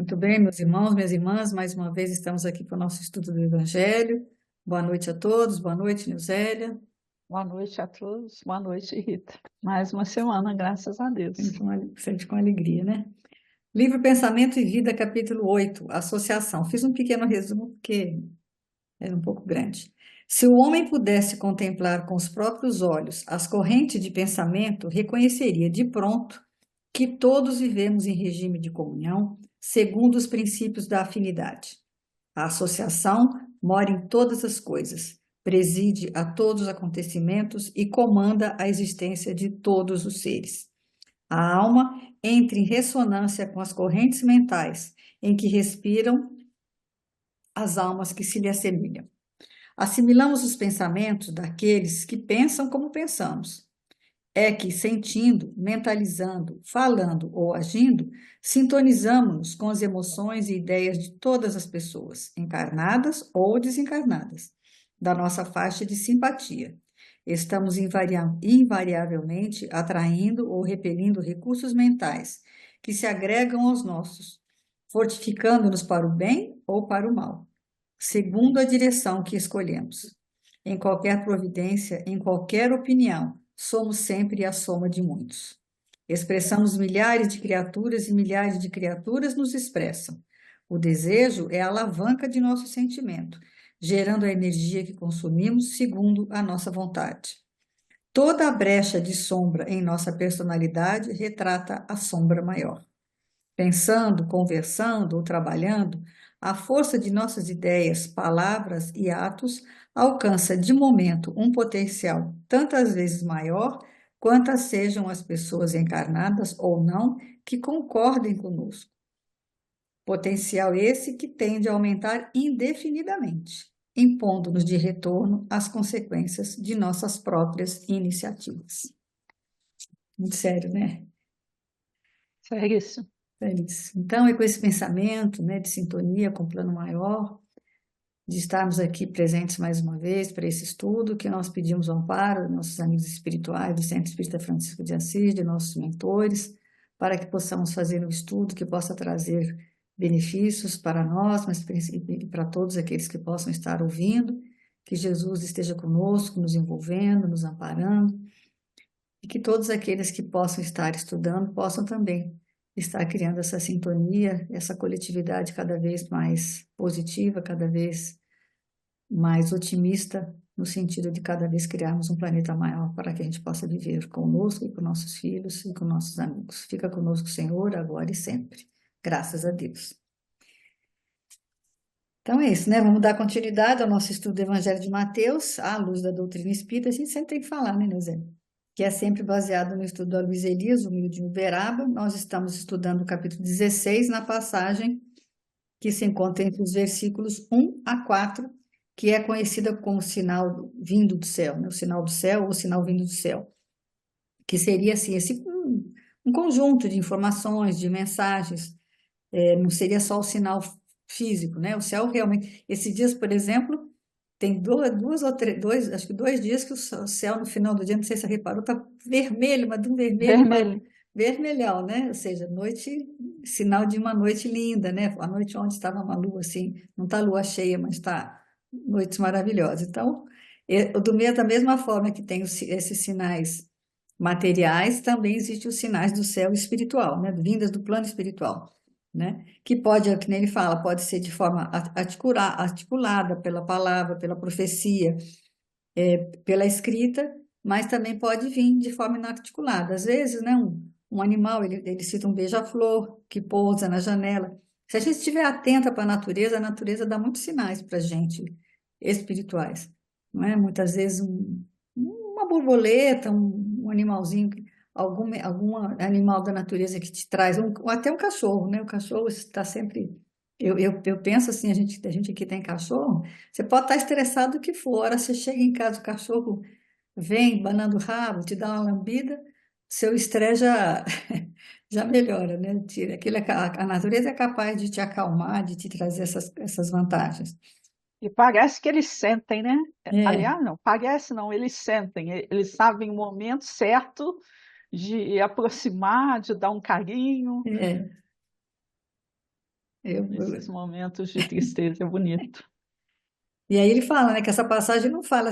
Muito bem, meus irmãos, minhas irmãs, mais uma vez estamos aqui para o nosso estudo do Evangelho. Boa noite a todos, boa noite, Nilzélia. Boa noite a todos. Boa noite, Rita. Mais uma semana, graças a Deus. Sempre com alegria, né? Livro Pensamento e Vida, capítulo 8, Associação. Fiz um pequeno resumo porque era um pouco grande. Se o homem pudesse contemplar com os próprios olhos as correntes de pensamento, reconheceria de pronto que todos vivemos em regime de comunhão, segundo os princípios da afinidade. A associação mora em todas as coisas, preside a todos os acontecimentos e comanda a existência de todos os seres. A alma entra em ressonância com as correntes mentais em que respiram as almas que se lhe assemelham. Assimilamos os pensamentos daqueles que pensam como pensamos. É que, sentindo, mentalizando, falando ou agindo, sintonizamos-nos com as emoções e ideias de todas as pessoas, encarnadas ou desencarnadas, da nossa faixa de simpatia. Estamos invariavelmente atraindo ou repelindo recursos mentais que se agregam aos nossos, fortificando-nos para o bem ou para o mal, segundo a direção que escolhemos. Em qualquer providência, em qualquer opinião, somos sempre a soma de muitos. Expressamos milhares de criaturas e milhares de criaturas nos expressam. O desejo é a alavanca de nosso sentimento, gerando a energia que consumimos segundo a nossa vontade. Toda a brecha de sombra em nossa personalidade retrata a sombra maior. Pensando, conversando ou trabalhando, a força de nossas ideias, palavras e atos alcança de momento um potencial tantas vezes maior quantas sejam as pessoas encarnadas ou não que concordem conosco. Potencial esse que tende a aumentar indefinidamente, impondo-nos de retorno as consequências de nossas próprias iniciativas. Muito sério, né? Seríssimo. É isso. Então, é com esse pensamento, né, de sintonia com o plano maior, de estarmos aqui presentes mais uma vez para esse estudo, que nós pedimos o amparo dos nossos amigos espirituais do Centro Espírita Francisco de Assis, de nossos mentores, para que possamos fazer um estudo que possa trazer benefícios para nós, mas para todos aqueles que possam estar ouvindo, que Jesus esteja conosco, nos envolvendo, nos amparando, e que todos aqueles que possam estar estudando possam também estar criando essa sintonia, essa coletividade cada vez mais positiva, cada vez mais otimista, no sentido de cada vez criarmos um planeta maior para que a gente possa viver conosco e com nossos filhos e com nossos amigos. Fica conosco, Senhor, agora e sempre. Graças a Deus. Então é isso, né? Vamos dar continuidade ao nosso estudo do Evangelho de Mateus, à luz da doutrina espírita. A gente sempre tem que falar, né, Neuza? Que é sempre baseado no estudo do Luiz Elias, humilde de Uberaba. Nós estamos estudando o capítulo 16, na passagem que se encontra entre os versículos 1 a 4, que é conhecida como sinal vindo do céu, né? O sinal do céu ou o sinal vindo do céu, que seria assim, um conjunto de informações, de mensagens, não seria só o sinal físico, né? O céu realmente, esses dias, por exemplo, tem duas ou três, acho que 2 dias que o céu no final do dia, não sei se você reparou, está vermelho, mas de um vermelho Vermelho. vermelhão, né? Ou seja, noite, sinal de uma noite linda, né? A noite onde estava uma lua assim, não está lua cheia, mas está noites maravilhosas. Então, da mesma forma que tem esses sinais materiais, também existem os sinais do céu espiritual, né? Vindas do plano espiritual, né? Que pode, que nem ele fala, pode ser de forma articulada pela palavra, pela profecia, pela escrita, mas também pode vir de forma inarticulada. Às vezes, né, um animal, ele cita um beija-flor que pousa na janela. Se a gente estiver atenta para a natureza dá muitos sinais para a gente espirituais, não é? Muitas vezes uma borboleta, um animalzinho, algum animal da natureza que te traz, ou até um cachorro, né? O cachorro está sempre. Eu penso assim, a gente aqui tem cachorro, você pode estar estressado o que for, a hora você chega em casa, o cachorro vem banando o rabo, te dá uma lambida, seu estresse já, já melhora, né? A natureza é capaz de te acalmar, de te trazer essas vantagens. E parece que eles sentem, né? É, Aliás, não, parece não, eles sentem. Eles sabem o momento certo de aproximar, de dar um carinho. é. Eu, Nesses momentos de tristeza é bonito. E aí ele fala, né, que essa passagem não fala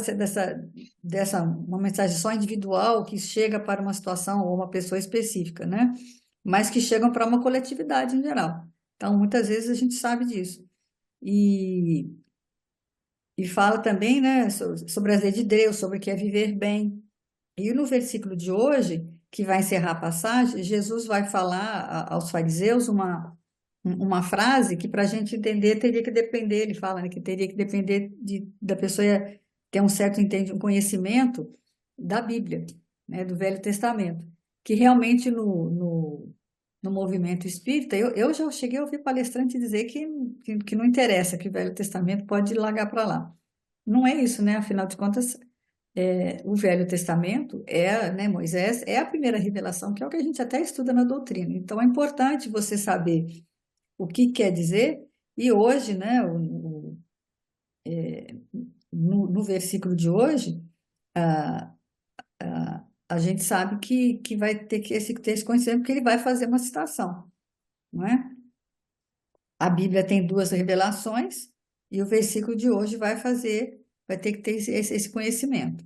uma mensagem só individual que chega para uma situação ou uma pessoa específica, né? Mas que chegam para uma coletividade em geral. Então, muitas vezes a gente sabe disso. E, e fala também, né, sobre as leis de Deus, sobre o que é viver bem. E no versículo de hoje, que vai encerrar a passagem, Jesus vai falar aos fariseus uma frase que para a gente entender teria que depender, ele fala, né, que teria que depender da pessoa ter um certo um conhecimento da Bíblia, né, do Velho Testamento, que realmente no movimento espírita, eu já cheguei a ouvir palestrante dizer que não interessa, que o Velho Testamento pode largar para lá. Não é isso, né? Afinal de contas, o Velho Testamento né, Moisés é a primeira revelação, que é o que a gente até estuda na doutrina. Então, é importante você saber o que quer dizer. E hoje, né, no versículo de hoje, a, a gente sabe que vai ter que ter esse conhecimento, porque ele vai fazer uma citação, não é? A Bíblia tem duas revelações e o versículo de hoje vai ter que ter esse conhecimento.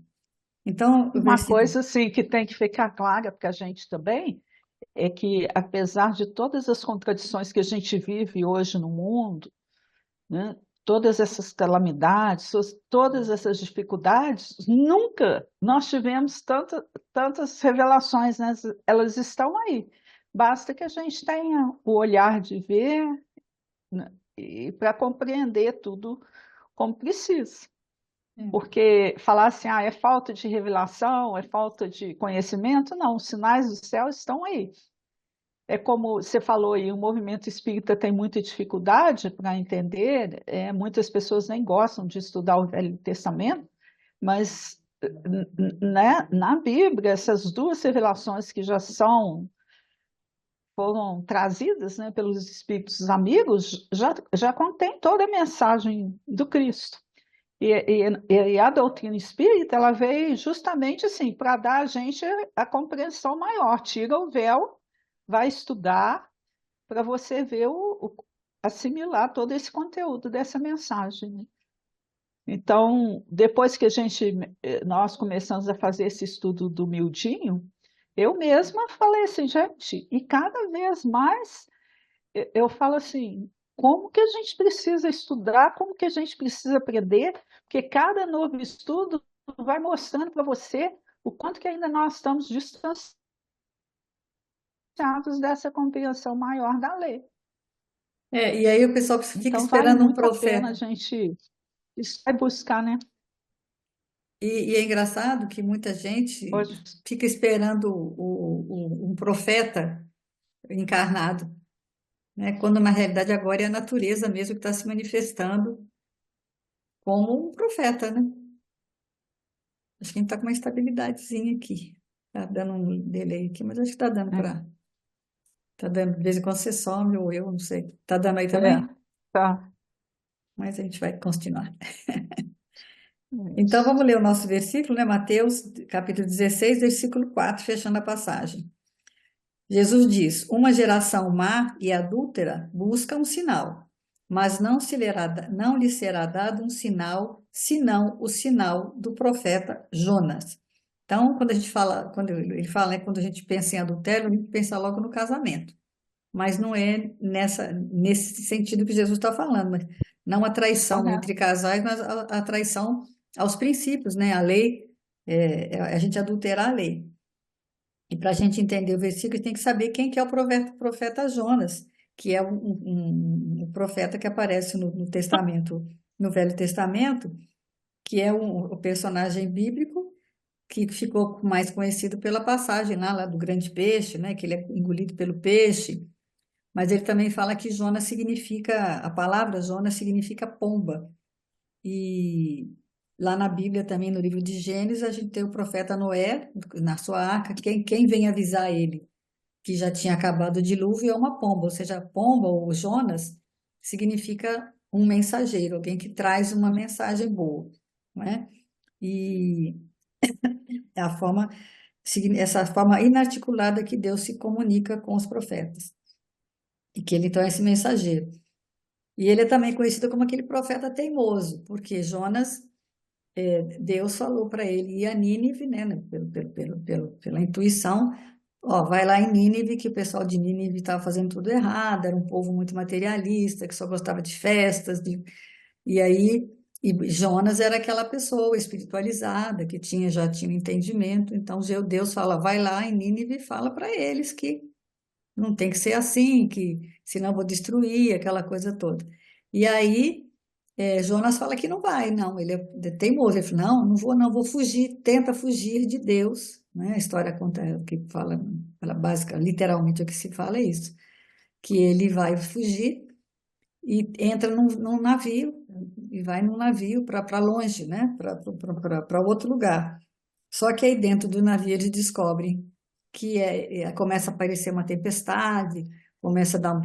Então, o Uma versículo. coisa assim que tem que ficar clara para a gente também é que, apesar de todas as contradições que a gente vive hoje no mundo, né, todas essas calamidades, todas essas dificuldades, nunca nós tivemos tantas revelações, né? Elas estão aí. Basta que a gente tenha o olhar de ver, né, e para compreender tudo como precisa. Porque falar assim, é falta de revelação, é falta de conhecimento, não, os sinais do céu estão aí. É como você falou aí, o movimento espírita tem muita dificuldade para entender, muitas pessoas nem gostam de estudar o Velho Testamento, mas né, na Bíblia, essas duas revelações que foram trazidas, né, pelos espíritos amigos, já contém toda a mensagem do Cristo. E a doutrina espírita, ela veio justamente assim, para dar a gente a compreensão maior. Tira o véu, vai estudar, para você ver assimilar todo esse conteúdo dessa mensagem, né? Então, depois que nós começamos a fazer esse estudo do miudinho, eu mesma falei assim, gente, e cada vez mais eu falo assim, como que a gente precisa estudar, como que a gente precisa aprender, porque cada novo estudo vai mostrando para você o quanto que ainda nós estamos distanciados dessa compreensão maior da lei. E aí o pessoal fica Então, vale esperando um muito a pena a profeta. gente vai buscar, né? E é engraçado que muita gente Hoje, fica esperando um profeta encarnado, né? Quando na realidade agora é a natureza mesmo que está se manifestando como um profeta, né? Acho que a gente está com uma estabilidadezinha aqui. Tá dando um delay aqui, mas acho que está dando né? para. Tá dando, de vez em quando você some ou eu, não sei. Tá dando aí É, também? tá. Mas a gente vai continuar. Então Isso. vamos ler o nosso versículo, né? Mateus, capítulo 16, versículo 4, fechando a passagem. Jesus diz: Uma geração má e adúltera busca um sinal, mas não lhe será dado um sinal, senão o sinal do profeta Jonas. Então, quando a gente fala, quando ele fala, né, quando a gente pensa em adultério, a gente pensa logo no casamento. Mas não é nesse sentido que Jesus está falando, mas não a traição Correto. entre casais, mas a traição aos princípios, né? A lei, a gente adulterar a lei. E para a gente entender o versículo, tem que saber quem que é o profeta Jonas, que é um profeta que aparece no Testamento, no Velho Testamento, que é o personagem bíblico que ficou mais conhecido pela passagem lá do grande peixe, né? Que ele é engolido pelo peixe. Mas ele também fala que Jonas significa, a palavra Jonas significa pomba. E lá na Bíblia, também no livro de Gênesis, a gente tem o profeta Noé, na sua arca, quem vem avisar ele que já tinha acabado o dilúvio é uma pomba, ou seja, pomba ou Jonas significa um mensageiro, alguém que traz uma mensagem boa, não é? E é essa forma inarticulada que Deus se comunica com os profetas, e que ele então é esse mensageiro. E ele é também conhecido como aquele profeta teimoso, porque Jonas, Deus falou para ele ir a Nínive, né, pela intuição, ó, vai lá em Nínive, que o pessoal de Nínive estava fazendo tudo errado, era um povo muito materialista, que só gostava de festas, e aí e Jonas era aquela pessoa espiritualizada, que já tinha um entendimento, então Deus fala, vai lá em Nínive e fala para eles que não tem que ser assim, que senão eu vou destruir, aquela coisa toda. E aí, Jonas fala que não vai, não, ele é teimoso, ele fala, não, não vou, não, vou fugir, tenta fugir de Deus, né? A história conta, que fala básica, literalmente o que se fala é isso, que ele vai fugir e entra num navio, e vai num navio para longe, né? Para outro lugar. Só que aí dentro do navio eles descobrem que começa a aparecer uma tempestade, começa a dar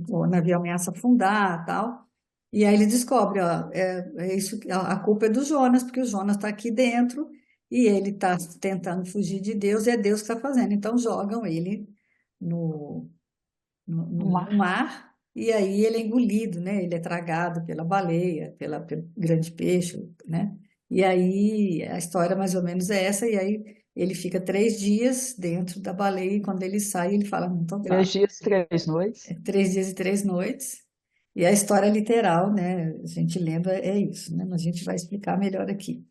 o navio ameaça afundar, tal. E aí eles descobrem, ó, é isso, a culpa é do Jonas, porque o Jonas está aqui dentro e ele está tentando fugir de Deus e é Deus que está fazendo. Então jogam ele no, no no mar. mar e aí ele é engolido, né? Ele é tragado pela baleia, pelo grande peixe, né? E aí a história mais ou menos é essa, e aí ele fica 3 dias dentro da baleia, e quando ele sai, ele fala, não, então Três tá, dias, 3 noites. 3 dias e 3 noites, e a história literal, né, a gente lendo é isso, né, mas a gente vai explicar melhor aqui,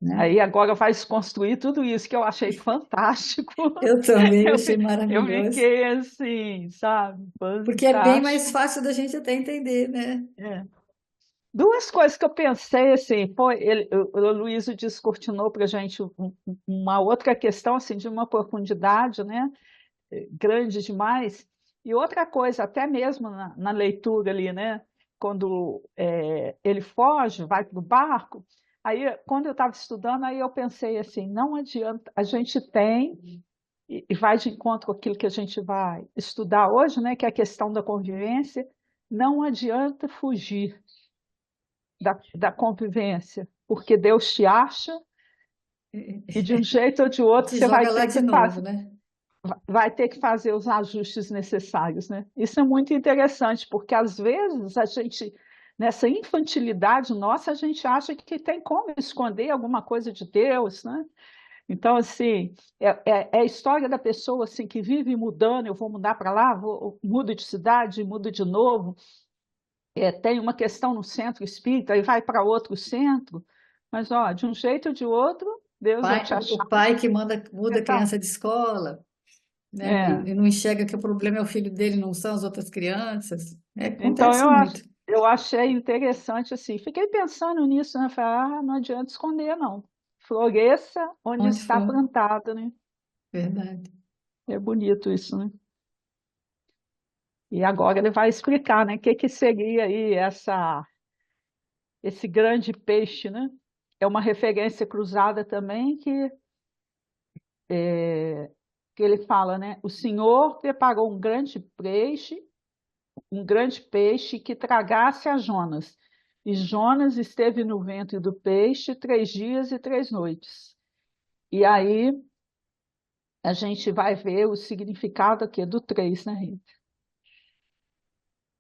né? Aí agora vai desconstruir tudo isso que eu achei fantástico. Eu também Eu, achei eu maravilhoso, fiquei assim, sabe? porque é bem mais Fantástico. fácil da gente até entender, né? É. Duas coisas que eu pensei assim, pô, o Luísio descortinou para a gente uma outra questão assim de uma profundidade, né, grande demais. E outra coisa, até mesmo na leitura ali, né, quando ele foge, vai para o barco. Aí, quando eu estava estudando, aí eu pensei assim, não adianta, a gente tem e vai de encontro com aquilo que a gente vai estudar hoje, né, que é a questão da convivência. Não adianta fugir da convivência, porque Deus te acha e de um jeito ou de outro Te você vai joga lá ter de que novo, né? vai ter que fazer os ajustes necessários, né? Isso é muito interessante, porque às vezes a gente, nessa infantilidade nossa, a gente acha que tem como esconder alguma coisa de Deus, né? Então, assim, é a história da pessoa assim, que vive mudando, eu vou mudar para lá, mudo de cidade, mudo de novo. Tem uma questão no centro espírita e vai para outro centro, mas ó, de um jeito ou de outro, Deus vai te O achar. pai que muda a Então, criança de escola, né? é, E não enxerga que o problema é o filho dele, não são as outras crianças. então Acontece muito. eu achei interessante assim. Fiquei pensando nisso, né? Falei, não adianta esconder, não. Floresça onde Onde está for, plantado, né? verdade. É bonito isso, né? E agora ele vai explicar, né? O que que seria aí esse grande peixe, né? É uma referência cruzada também que ele fala, né? O Senhor preparou um grande peixe que tragasse a Jonas. E Jonas esteve no ventre do peixe 3 dias e 3 noites. E aí a gente vai ver o significado aqui do três, né, Rita?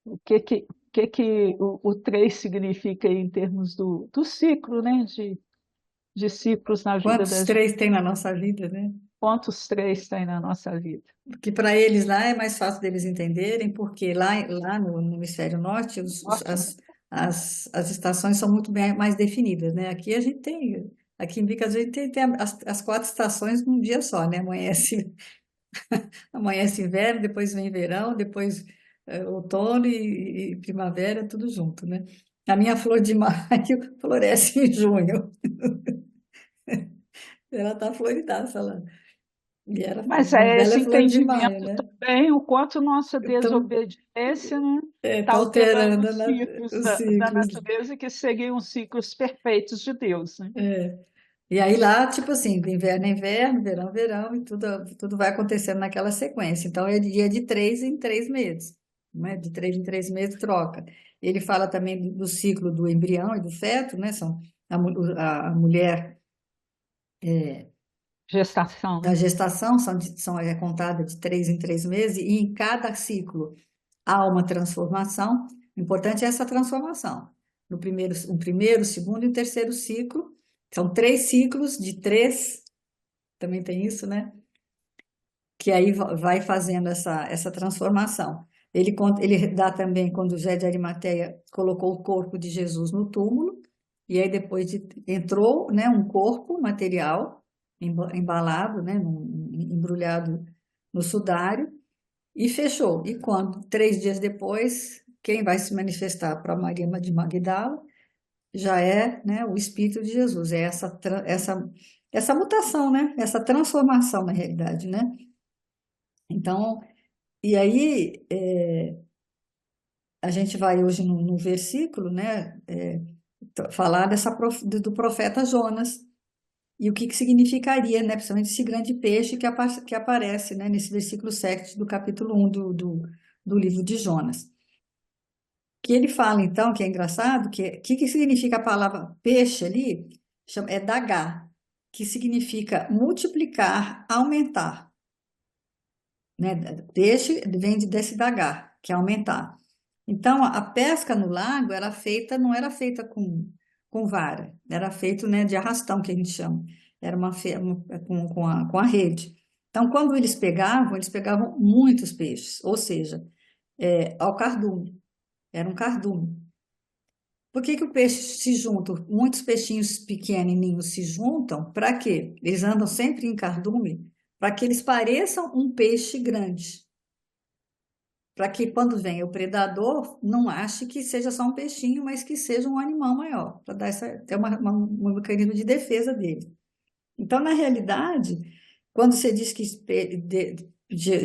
O que que o 3 significa aí em termos do ciclo, né? De ciclos na vida Quantos da gente. três tem na nossa vida, né? Quantos três tem na nossa vida? Porque para eles lá é mais fácil deles entenderem, porque lá no hemisfério norte Norte, né? as estações são muito mais definidas, né? Aqui a gente tem, aqui em Bica a gente tem as 4 estações num dia só, né? Amanhece inverno, depois vem verão, depois outono e primavera, tudo junto, né? A minha flor de maio floresce em junho. Ela tá floridaça lá. O Mas nome é dela é esse flor de maio, entendimento né? também, o quanto nossa Então, desobediência, né, está tá alterando alterando os ciclos os da ciclos. natureza que seguem os ciclos perfeitos de Deus, né? É. E aí lá, tipo assim, de inverno é inverno, verão é verão, e tudo vai acontecendo naquela sequência. Então, é de 3 em 3 meses, né? De 3 em 3 meses troca. Ele fala também do ciclo do embrião e do feto, né? A mulher Gestação, da né? gestação é contada de 3 em 3 meses, e em cada ciclo há uma transformação. O importante é essa transformação. O primeiro, o segundo e o terceiro ciclo. São 3 ciclos de 3, também tem isso, né? Que aí vai fazendo essa transformação. Ele dá também quando José de Arimateia colocou o corpo de Jesus no túmulo, e aí entrou, né, um corpo material, embalado, né, embrulhado no sudário, e fechou. E quando, 3 dias depois, quem vai se manifestar para Maria de Magdala já é, né, o Espírito de Jesus, é essa mutação, né, essa transformação na realidade, né? Então, e aí, a gente vai hoje no versículo, né, falar do profeta Jonas e o que significaria, né, principalmente esse grande peixe que aparece, né, nesse versículo 7 do capítulo 1 do livro de Jonas. Que ele fala, então, que é engraçado, que significa a palavra peixe ali? É dagá, que significa multiplicar, aumentar, né? Peixe vem desse dagá, que é aumentar. Então, a pesca no lago não era feita com vara, era feito, né, de arrastão, que a gente chama. Era com a rede. Então, quando eles pegavam muitos peixes, ou seja, ao cardume, era um cardume. Por que o peixe se junta? Muitos peixinhos pequenininhos se juntam, para quê? Eles andam sempre em cardume, para que eles pareçam um peixe grande. Para que quando vem o predador, não ache que seja só um peixinho, mas que seja um animal maior, para dar ter um mecanismo de defesa dele. Então, na realidade, quando você diz que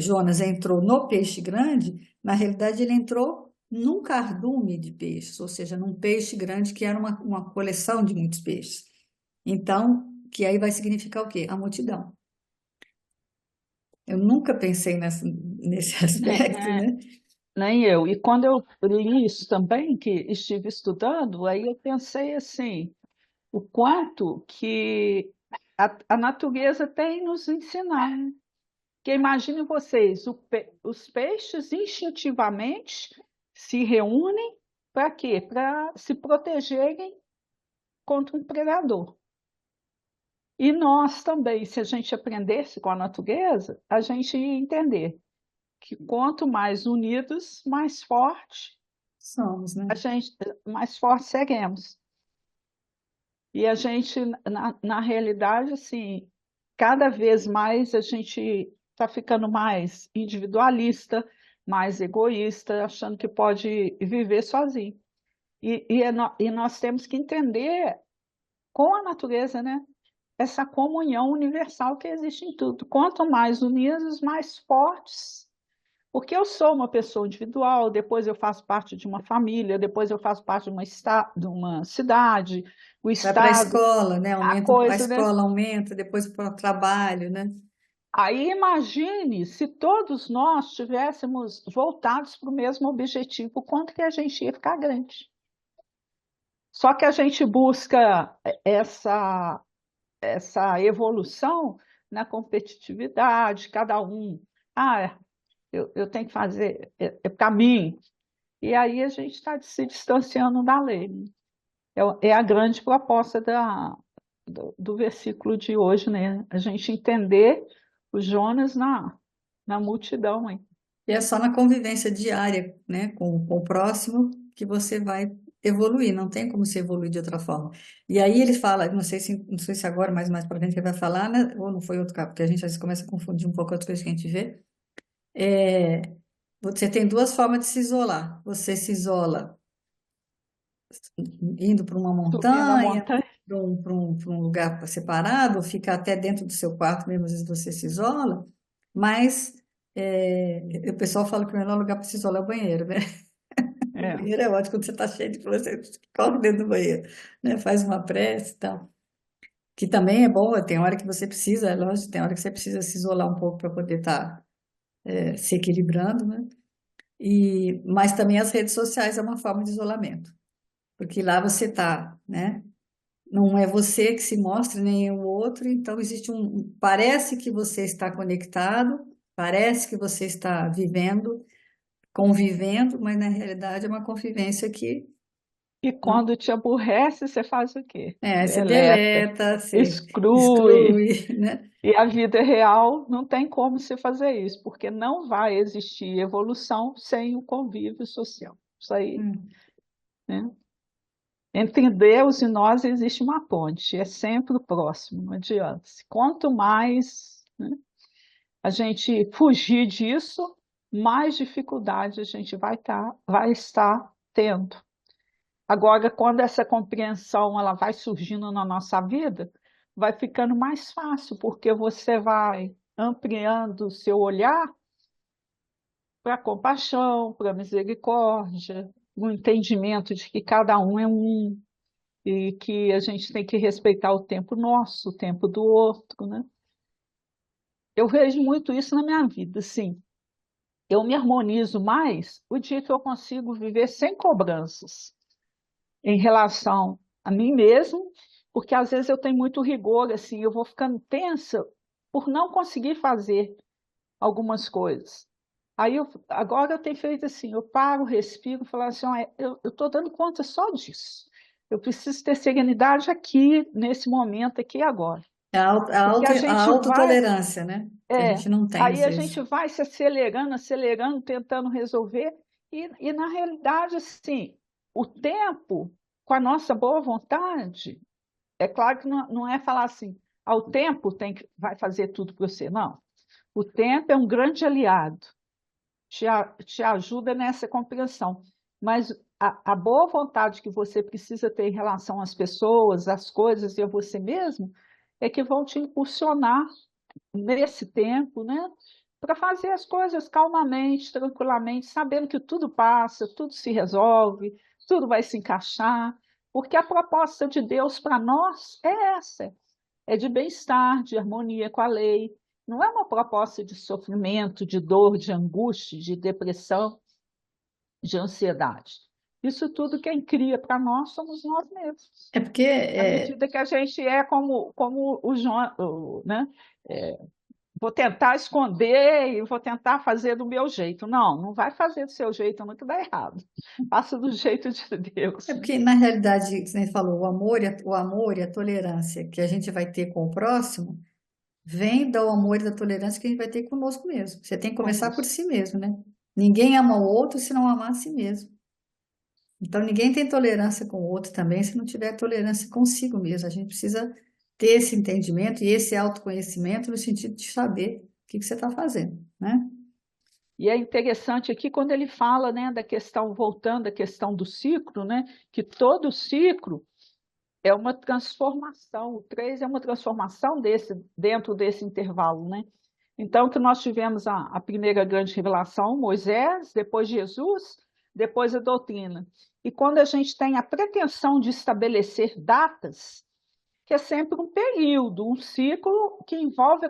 Jonas entrou no peixe grande, na realidade ele entrou num cardume de peixes, ou seja, num peixe grande que era uma coleção de muitos peixes. Então, que aí vai significar o quê? A multidão. Eu nunca pensei nesse aspecto, né? Nem eu. E quando eu li isso também, que estive estudando, aí eu pensei assim, o quanto que a natureza tem nos ensinar. Porque imaginem vocês, os peixes instintivamente se reúnem para quê? Para se protegerem contra um predador. E nós também, se a gente aprendesse com a natureza, a gente ia entender que quanto mais unidos, mais forte Somos, né? a gente, mais forte seremos. E a gente, na realidade, assim, cada vez mais a gente está ficando mais individualista, mais egoísta, achando que pode viver sozinho. E nós temos que entender com a natureza, né? Essa comunhão universal que existe em tudo. Quanto mais unidos, mais fortes. Porque eu sou uma pessoa individual, depois eu faço parte de uma família, depois eu faço parte de uma cidade, o Vai para a estado, escola, né? a A coisa, né? escola aumenta, depois para o trabalho, né? Aí imagine se todos nós tivéssemos voltados para o mesmo objetivo, quanto que a gente ia ficar grande. Só que a gente busca essa evolução na competitividade, cada um. Ah, eu tenho que fazer para mim. E aí a gente está se distanciando da lei. É a grande proposta do versículo de hoje, né? A gente entender o Jonas na multidão, hein? E é só na convivência diária, né, com o próximo que você vai evoluir, não tem como se evoluir de outra forma. E aí ele fala, não sei se agora, mas mais para frente ele vai falar, né, ou não foi outro caso, porque a gente às vezes começa a confundir um pouco as coisas que a gente vê. É, você tem 2 formas de se isolar. Você se isola indo para uma Subindo a montanha, montanha. para um lugar separado, ou fica até dentro do seu quarto mesmo, às vezes você se isola, mas o pessoal fala que o melhor lugar para se isolar é o banheiro, né? O É, banheiro é ótimo quando você está cheio de você corre dentro do banheiro, né? Faz uma prece e tal. Que também é boa, tem hora que você precisa, é lógico, tem hora que você precisa se isolar um pouco para poder estar se equilibrando, né? Mas também as redes sociais é uma forma de isolamento, porque lá você está, né? Não é você que se mostra, nem é o outro, então existe parece que você está conectado, parece que você está vivendo, convivendo, mas na realidade é uma convivência que E não. quando te aborrece, você faz o quê? É, você Deleta, deleta, você exclui. exclui, né? E a vida real não tem como se fazer isso, porque não vai existir evolução sem o convívio social. Isso aí, Hum. né? Entre Deus e nós existe uma ponte, é sempre o próximo, não adianta. Quanto mais, né, a gente fugir disso, mais dificuldade a gente vai estar tendo. Agora, quando essa compreensão ela vai surgindo na nossa vida, vai ficando mais fácil, porque você vai ampliando o seu olhar para a compaixão, para a misericórdia, o entendimento de que cada um é um e que a gente tem que respeitar o tempo nosso, o tempo do outro, né? Eu vejo muito isso na minha vida, sim. Eu me harmonizo mais o dia que eu consigo viver sem cobranças em relação a mim mesmo, porque às vezes eu tenho muito rigor, assim, eu vou ficando tensa por não conseguir fazer algumas coisas. Agora eu tenho feito assim, eu paro, respiro, falo assim, "Ó, eu estou dando conta só disso. Eu preciso ter serenidade aqui, nesse momento, aqui e agora. Porque A autotolerância, né? Que a gente não tem aí às a gente vezes. vai se acelerando, acelerando, tentando resolver, e na realidade, assim, o tempo, com a nossa boa vontade, é claro que não é falar assim, ao tempo vai fazer tudo para você, não. O tempo é um grande aliado, te ajuda nessa compreensão. Mas a boa vontade que você precisa ter em relação às pessoas, às coisas e a você mesmo, é que vão te impulsionar nesse tempo, né? Para fazer as coisas calmamente, tranquilamente, sabendo que tudo passa, tudo se resolve, tudo vai se encaixar, porque a proposta de Deus para nós é essa, é de bem-estar, de harmonia com a lei. Não é uma proposta de sofrimento, de dor, de angústia, de depressão, de ansiedade. Isso tudo quem cria para nós somos nós mesmos. É porque À medida que a gente é como o João, né? É, vou tentar esconder e vou tentar fazer do meu jeito. Não, não vai fazer do seu jeito, não que dá errado. Faça do jeito de é Deus. porque na realidade, como você falou, o amor e a tolerância que a gente vai ter com o próximo vem do amor e da tolerância que a gente vai ter conosco mesmo. Você tem que começar por Conosco. si mesmo, né? Ninguém ama o outro se não amar a si mesmo. Então, ninguém tem tolerância com o outro também se não tiver tolerância consigo mesmo. A gente precisa ter esse entendimento e esse autoconhecimento no sentido de saber o que que você está fazendo, né? E é interessante aqui quando ele fala, né, da questão, voltando à questão do ciclo, né, que todo ciclo é uma transformação, o 3 é uma transformação dentro desse intervalo, né? Então, que nós tivemos a primeira grande revelação, Moisés, depois Jesus, depois a doutrina. E quando a gente tem a pretensão de estabelecer datas, que é sempre um período, um ciclo que envolve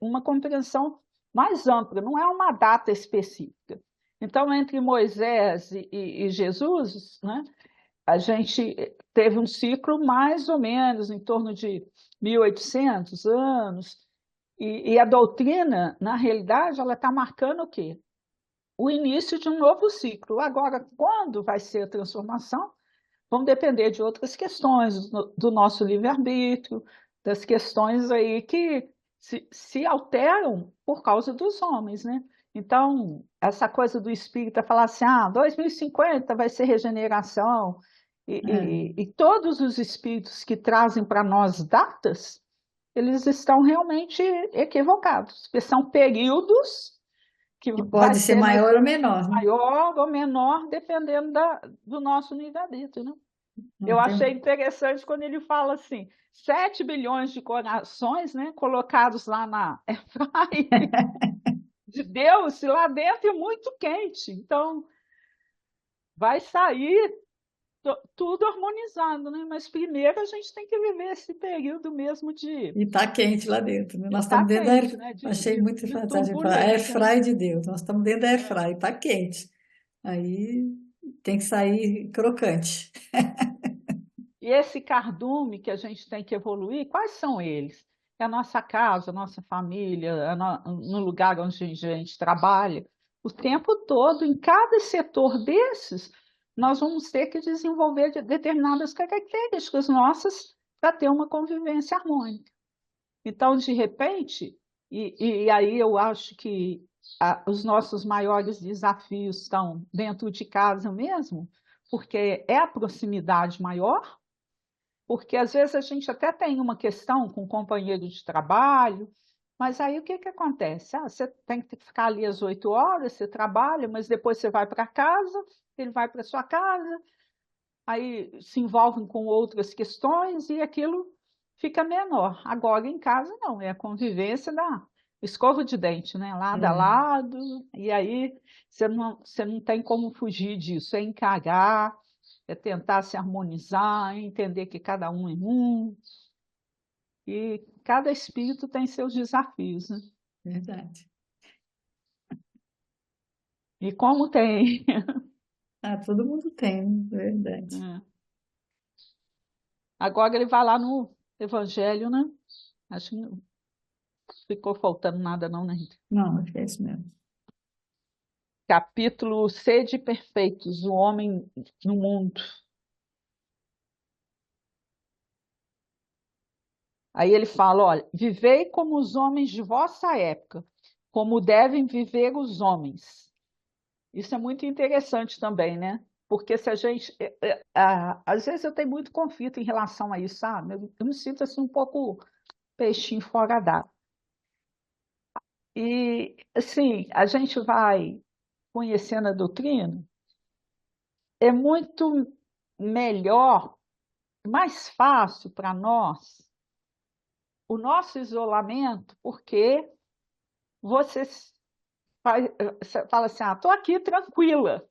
uma compreensão mais ampla, não é uma data específica. Então, entre Moisés e Jesus, né, a gente teve um ciclo mais ou menos em torno de 1800 anos, e a doutrina, na realidade, ela está marcando o quê? O início de um novo ciclo. Agora, quando vai ser a transformação? Vão depender de outras questões, do nosso livre-arbítrio, das questões aí que se alteram por causa dos homens, né? Então, essa coisa do espírita falar assim, 2050 vai ser regeneração, É. e todos os espíritos que trazem para nós datas, eles estão realmente equivocados, porque são períodos que Que vai pode ser ser maior ou menor, né? maior ou menor, dependendo do nosso livre-arbítrio, né? Eu Não achei tem... interessante quando ele fala assim, 7 bilhões de corações, né, colocados lá na airfryer de Deus, e lá dentro é muito quente. Então, vai sair tudo harmonizado, né? Mas primeiro a gente tem que viver esse período mesmo E tá quente lá dentro, né? de Nós tá estamos dentro da quente, né? Achei muito De fantástico falar, air turbulência, né? fry de Deus. Nós estamos dentro da air É. fry, tá quente. Aí tem que sair crocante. E esse cardume que a gente tem que evoluir, quais são eles? É a nossa casa, a nossa família, no lugar onde a gente trabalha, O tempo todo, em cada setor desses, nós vamos ter que desenvolver determinadas características nossas para ter uma convivência harmônica. Então, de repente, e aí eu acho que os nossos maiores desafios estão dentro de casa mesmo, porque é a proximidade maior, porque às vezes a gente até tem uma questão com o companheiro de trabalho, mas aí o que que acontece? Ah, você tem que ficar ali às 8 horas, você trabalha, mas depois você vai para casa, ele vai para sua casa, aí se envolvem com outras questões e aquilo fica menor. Agora em casa não, é a convivência da escova de dente, né? Lado a É, lado, e aí você não tem como fugir disso, é encarar, é tentar se harmonizar, é entender que cada um é um, e cada espírito tem seus desafios, né? verdade. E como tem. Ah, todo mundo tem, né? Verdade. Né? Agora ele vai lá no Evangelho, né? Acho que não ficou faltando nada, não, né? Não, acho que é isso mesmo. Capítulo Sede Perfeitos, o homem no mundo. Aí ele fala: olha, vivei como os homens de vossa época, como devem viver os homens. Isso é muito interessante também, né? Porque se a gente. Às vezes eu tenho muito conflito em relação a isso, sabe? Eu me sinto assim um pouco peixinho fora d'água. E, assim, a gente vai conhecendo a doutrina, é muito melhor, mais fácil para nós o nosso isolamento, porque você você fala assim, ah, estou aqui tranquila.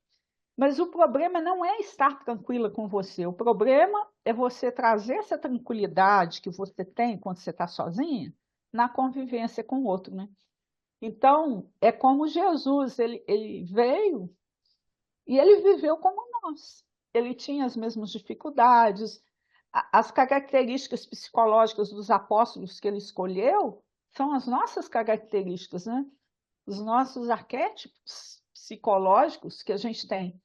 Mas o problema não é estar tranquila com você, o problema é você trazer essa tranquilidade que você tem quando você está sozinha na convivência com o outro, né? Então, é como Jesus, ele veio e ele viveu como nós. Ele tinha as mesmas dificuldades, as características psicológicas dos apóstolos que ele escolheu são as nossas características, né? Os nossos arquétipos psicológicos que a gente tem.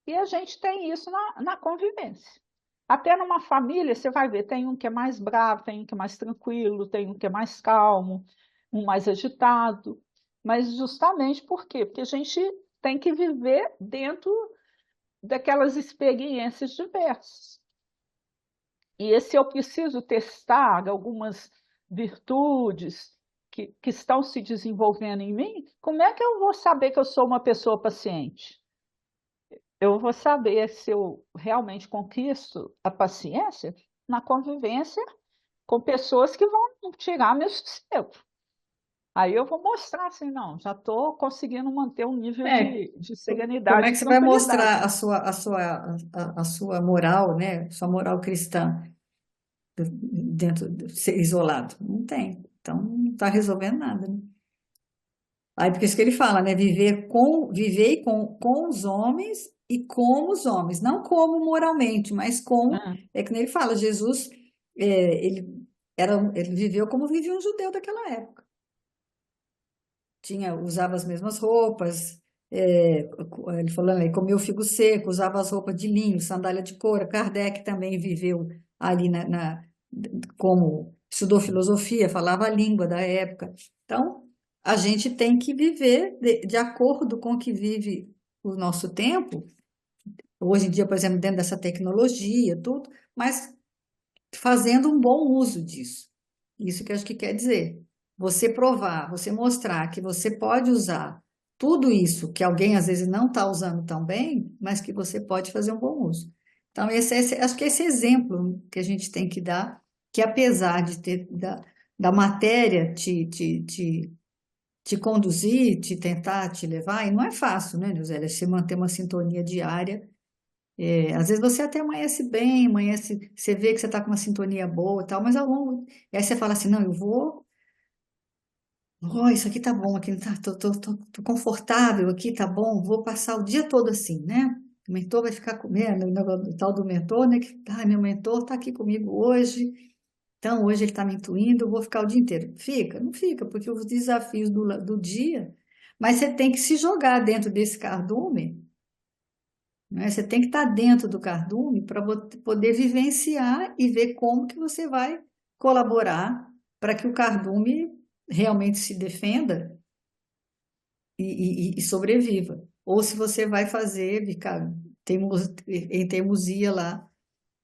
E a gente tem isso na convivência. Até numa família, você vai ver, tem um que é mais bravo, tem um que é mais tranquilo, tem um que é mais calmo, um mais agitado. Mas justamente por quê? Porque a gente tem que viver dentro daquelas experiências diversas. E se eu preciso testar algumas virtudes que estão se desenvolvendo em mim, como é que eu vou saber que eu sou uma pessoa paciente? Eu vou saber se eu realmente conquisto a paciência na convivência com pessoas que vão tirar meu sossego. Aí eu vou mostrar assim, não, já estou conseguindo manter um nível É, de como é serenidade que e você vai tranquilidade. mostrar a sua moral, né? Sua moral cristã dentro de ser isolado? Não tem. Então, não está resolvendo nada, né? Aí, porque isso que ele fala, né? Viver com os homens e como os homens, não como moralmente, mas como, Né? é que nem ele fala, Jesus, ele viveu como vivia um judeu daquela época. Usava as mesmas roupas, ele falando aí, comia o figo seco, usava as roupas de linho, sandália de couro. Kardec também viveu ali como estudou filosofia, falava a língua da época. Então, a gente tem que viver de acordo com o que vive o nosso tempo, hoje em dia, por exemplo, dentro dessa tecnologia, tudo, mas fazendo um bom uso disso. Isso que eu acho que quer dizer. Você provar, você mostrar que você pode usar tudo isso que alguém às vezes não está usando tão bem, mas que você pode fazer um bom uso. Então, acho que esse exemplo que a gente tem que dar, que apesar de ter da matéria te conduzir, te tentar te levar, e não é fácil, né, José? Você manter uma sintonia diária às vezes você até amanhece bem, amanhece, você vê que você está com uma sintonia boa e tal, mas ao longo. E aí você fala assim: não, eu vou. Oh, isso aqui tá bom, aqui tá, tô confortável aqui, tá bom, vou passar o dia todo assim, né? O mentor vai ficar comendo, o negócio do tal do mentor, né? Que, meu mentor tá aqui comigo hoje, então hoje ele tá me intuindo, eu vou ficar o dia inteiro. Fica? Não fica, porque os desafios do dia Mas você tem que se jogar dentro desse cardume, né? Você tem que estar dentro do cardume para poder vivenciar e ver como que você vai colaborar para que o cardume realmente se defenda e sobreviva. Ou se você vai fazer, ficar em teimosia lá.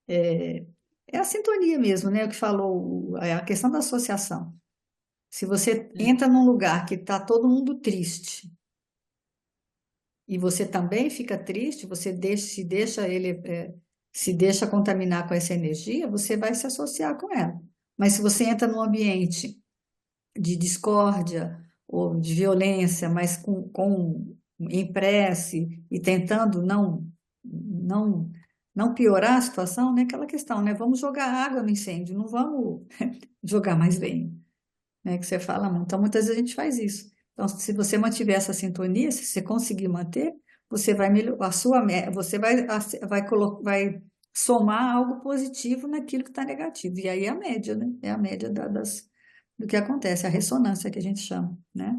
É a sintonia mesmo, né? O que falou, é a questão da associação. Se você É, entra num lugar que está todo mundo triste e você também fica triste, você se deixa contaminar com essa energia, você vai se associar com ela. Mas se você entra num ambiente de discórdia ou de violência, mas em prece e tentando não não piorar a situação, né? Aquela questão, né? Vamos jogar água no incêndio, não vamos jogar mais lenha, né? Que você fala muito. Então, muitas vezes a gente faz isso. Então, se você mantiver essa sintonia, se você conseguir manter, você vai melhorar você vai somar algo positivo naquilo que está negativo. E aí é a média, né? É a média do que acontece, a ressonância que a gente chama, né?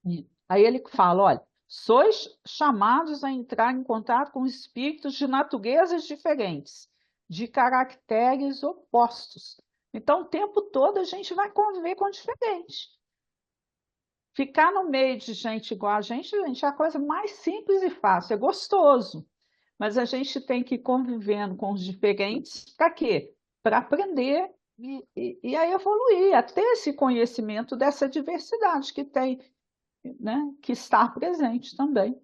é. Aí ele fala, olha, sois chamados a entrar em contato com espíritos de naturezas diferentes, de caracteres opostos. Então, o tempo todo a gente vai conviver com diferente. Ficar no meio de gente igual a gente, é a coisa mais simples e fácil, é gostoso. Mas a gente tem que ir convivendo com os diferentes, para quê? Para aprender e aí evoluir, a ter esse conhecimento dessa diversidade que tem, né, que está presente também,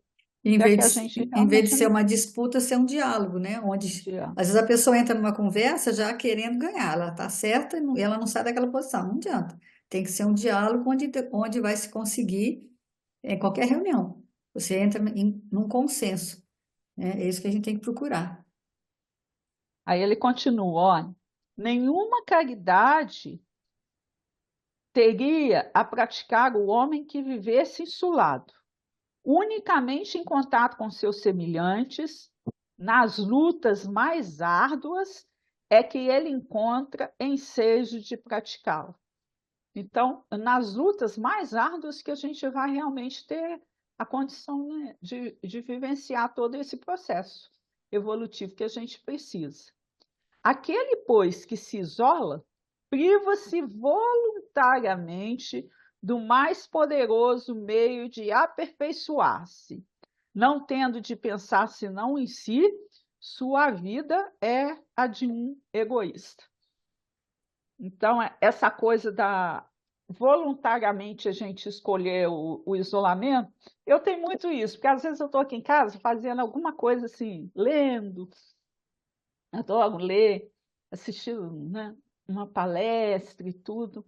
para que a gente Em vez de realmente ser não uma disputa, ser um diálogo, né? Onde dia. às vezes a pessoa entra numa conversa já querendo ganhar, ela está certa e ela não sai daquela posição, não adianta. Tem que ser um diálogo onde vai se conseguir em qualquer reunião. Você entra num consenso, né? É isso que a gente tem que procurar. Aí ele continua, olha, nenhuma caridade teria a praticar o homem que vivesse insulado, unicamente em contato com seus semelhantes, nas lutas mais árduas, é que ele encontra ensejo de praticá-lo. Então, nas lutas mais árduas que a gente vai realmente ter a condição, né, de vivenciar todo esse processo evolutivo que a gente precisa. Aquele, pois, que se isola, priva-se voluntariamente do mais poderoso meio de aperfeiçoar-se. Não tendo de pensar senão em si, sua vida é a de um egoísta. Então, essa coisa da voluntariamente a gente escolher o isolamento, eu tenho muito isso, porque às vezes eu estou aqui em casa fazendo alguma coisa assim, lendo, adoro ler, assistindo, né, uma palestra e tudo.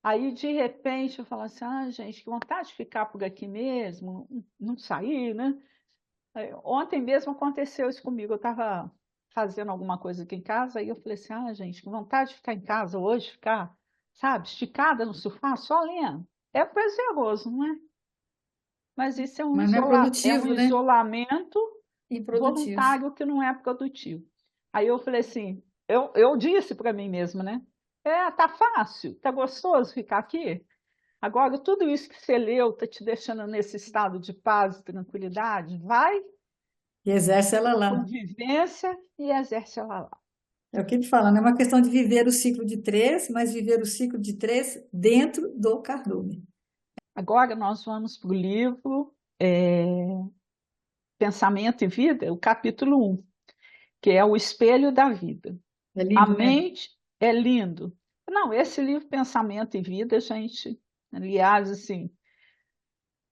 Aí, de repente, eu falo assim, ah, gente, que vontade de ficar por aqui mesmo, não sair, né? Aí, ontem mesmo aconteceu isso comigo. Eu estava fazendo alguma coisa aqui em casa e eu falei assim, ah, gente, que vontade de ficar em casa hoje, ficar, sabe, esticada no sofá, só lendo. É prazeroso, não é? Mas isso Mas não é é um produtivo, né? isolamento Improdutivo. voluntário que não é produtivo. Aí eu falei assim, eu disse para mim mesma, né? Tá fácil, tá gostoso ficar aqui. Agora, tudo isso que você leu está te deixando nesse estado de paz e tranquilidade? Vai E exerce ela para a lá. convivência e exerce ela lá. É o que ele fala, não é uma questão de viver o ciclo de três, mas viver o ciclo de três dentro do cardume. Agora nós vamos para o livro Pensamento e Vida, o capítulo 1, que é o espelho da vida. É A lindo, né? mente é lindo. Não, esse livro Pensamento e Vida, gente, aliás, assim,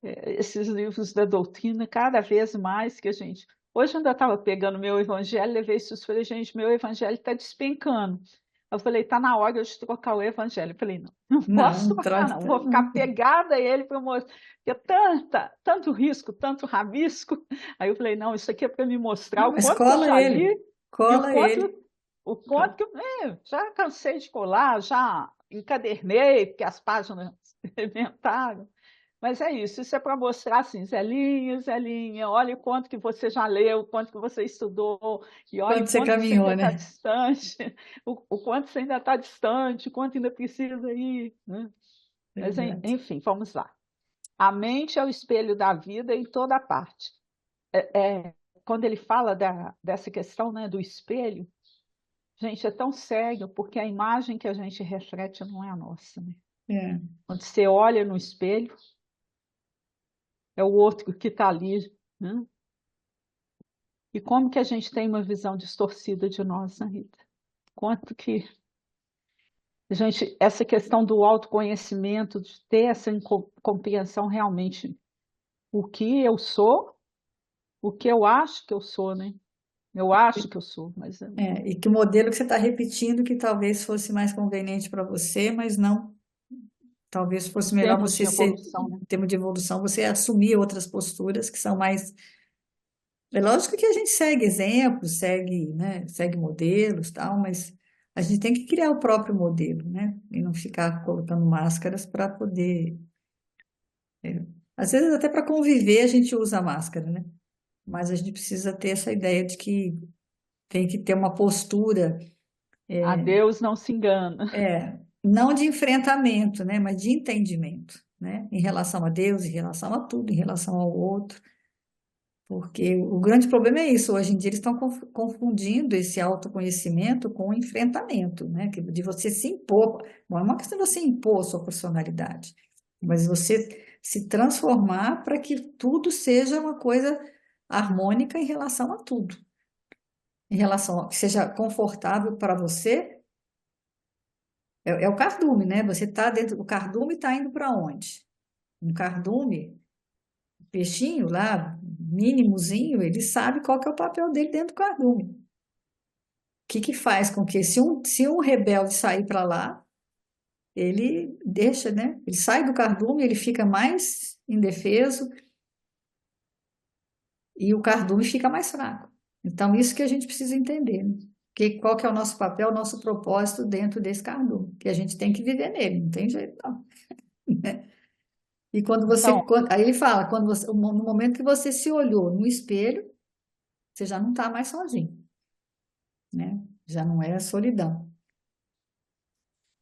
esses livros da doutrina, cada vez mais que a gente. Hoje eu ainda estava pegando meu evangelho, levei isso, falei, gente, meu evangelho está despencando. Eu falei, está na hora de trocar o evangelho. Eu falei, não, não posso Não, trocar, não, troca vou ficar nunca. pegada a ele para mostrar, porque tanto risco, tanto rabisco. Aí eu falei, não, isso aqui é para me mostrar Não, o mas quanto que eu cola já ele. li e Cola ele. o quanto que eu já cansei de colar, já encadernei, porque as páginas inventaram. Mas é isso é para mostrar assim, Zelinha, Zelinha, olha o quanto que você já leu, o quanto que você estudou, e olha Quando o você quanto que você ainda caminhou, está né? distante, o quanto você ainda está distante, o quanto ainda precisa ir, né? Mas, Verdade. enfim, vamos lá. A mente é o espelho da vida em toda parte. Quando ele fala dessa questão, né, do espelho, gente, é tão sério, porque a imagem que a gente reflete não é a nossa, né? É, Quando você olha no espelho, é o outro que está ali, né? E como que a gente tem uma visão distorcida de nós, né, Rita? Quanto que gente, essa questão do autoconhecimento, de ter essa compreensão realmente, o que eu sou, o que eu acho que eu sou, né? Eu acho que eu sou, mas e que o modelo que você está repetindo que talvez fosse mais conveniente para você, mas não, talvez em fosse melhor termos você de ser, evolução, né? em termos de evolução, você assumir outras posturas que são mais. É lógico que a gente segue exemplos, segue, né, segue modelos, tal, mas a gente tem que criar o próprio modelo, né? E não ficar colocando máscaras para poder. Às vezes até para conviver a gente usa máscara, né? Mas a gente precisa ter essa ideia de que tem que ter uma postura, A Deus não se engana. não de enfrentamento, né? Mas de entendimento, né? Em relação a Deus, em relação a tudo, em relação ao outro. Porque o grande problema é isso. Hoje em dia eles estão confundindo esse autoconhecimento com o enfrentamento, né? De você se impor. Não é uma questão de você impor a sua personalidade, mas você se transformar para que tudo seja uma coisa harmônica em relação a tudo. Em relação a que seja confortável para você, é o cardume, né? Você está dentro, o cardume está indo para onde? Um cardume, peixinho lá, mínimozinho, ele sabe qual que é o papel dele dentro do cardume. O que que faz com que se um rebelde sair para lá, ele deixa, né? Ele sai do cardume, ele fica mais indefeso e o cardume fica mais fraco. Então, isso que a gente precisa entender, né? Qual que é o nosso papel, o nosso propósito dentro desse cardume, que a gente tem que viver nele, não tem jeito não. E Então, aí ele fala, no momento que você se olhou no espelho, você já não está mais sozinho, né? Já não é a solidão.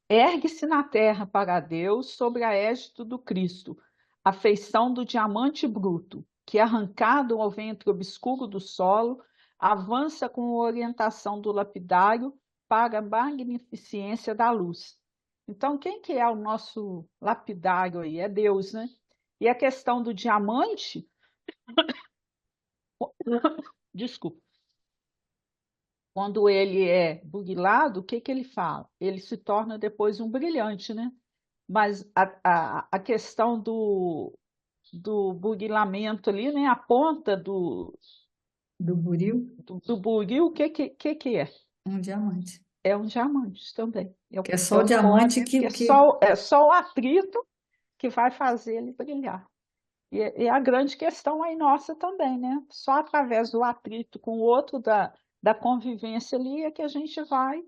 ergue-se na terra para Deus sobre a égide do Cristo, a feição do diamante bruto, que, arrancado ao ventre obscuro do solo, avança com a orientação do lapidário para a magnificência da luz. Então, quem que é o nosso lapidário aí? É Deus, né? E a questão do diamante, desculpa, quando ele é burilado, o que que ele fala? Ele se torna depois um brilhante, né? Mas a questão do burilamento ali, né? A ponta Do buril, do buril, o que é? um diamante. É um diamante também. É o, Que é só é o o pó, diamante né? que, Que que é só o atrito que vai fazer ele brilhar. E a grande questão aí nossa também, né? Só através do atrito com o outro, da convivência ali, é que a gente vai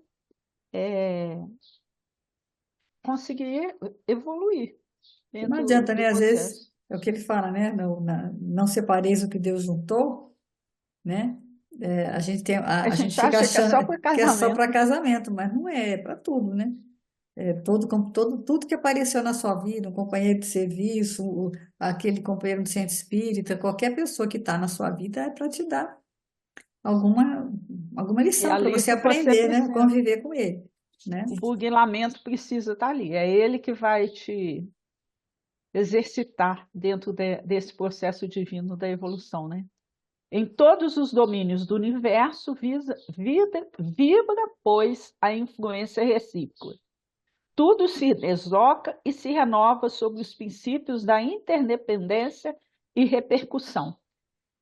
conseguir evoluir não dentro adianta, do né? Às vezes, processo. é o que ele fala, né? Não separeis o que Deus juntou, né? A A gente gente fica acha que é achando só por que é só para casamento. casamento, mas não é, é para tudo, né? Tudo que apareceu na sua vida, um companheiro de serviço, aquele companheiro de centro espírita, qualquer pessoa que está na sua vida é para te dar alguma, alguma E lição para ali você que você aprender, né? precisa. Conviver com ele, né? O burilamento precisa estar ali. É ele que vai te exercitar dentro desse processo divino da evolução, né? Em todos os domínios do universo, vibra, pois, a influência recíproca. Tudo se desloca e se renova sobre os princípios da interdependência e repercussão.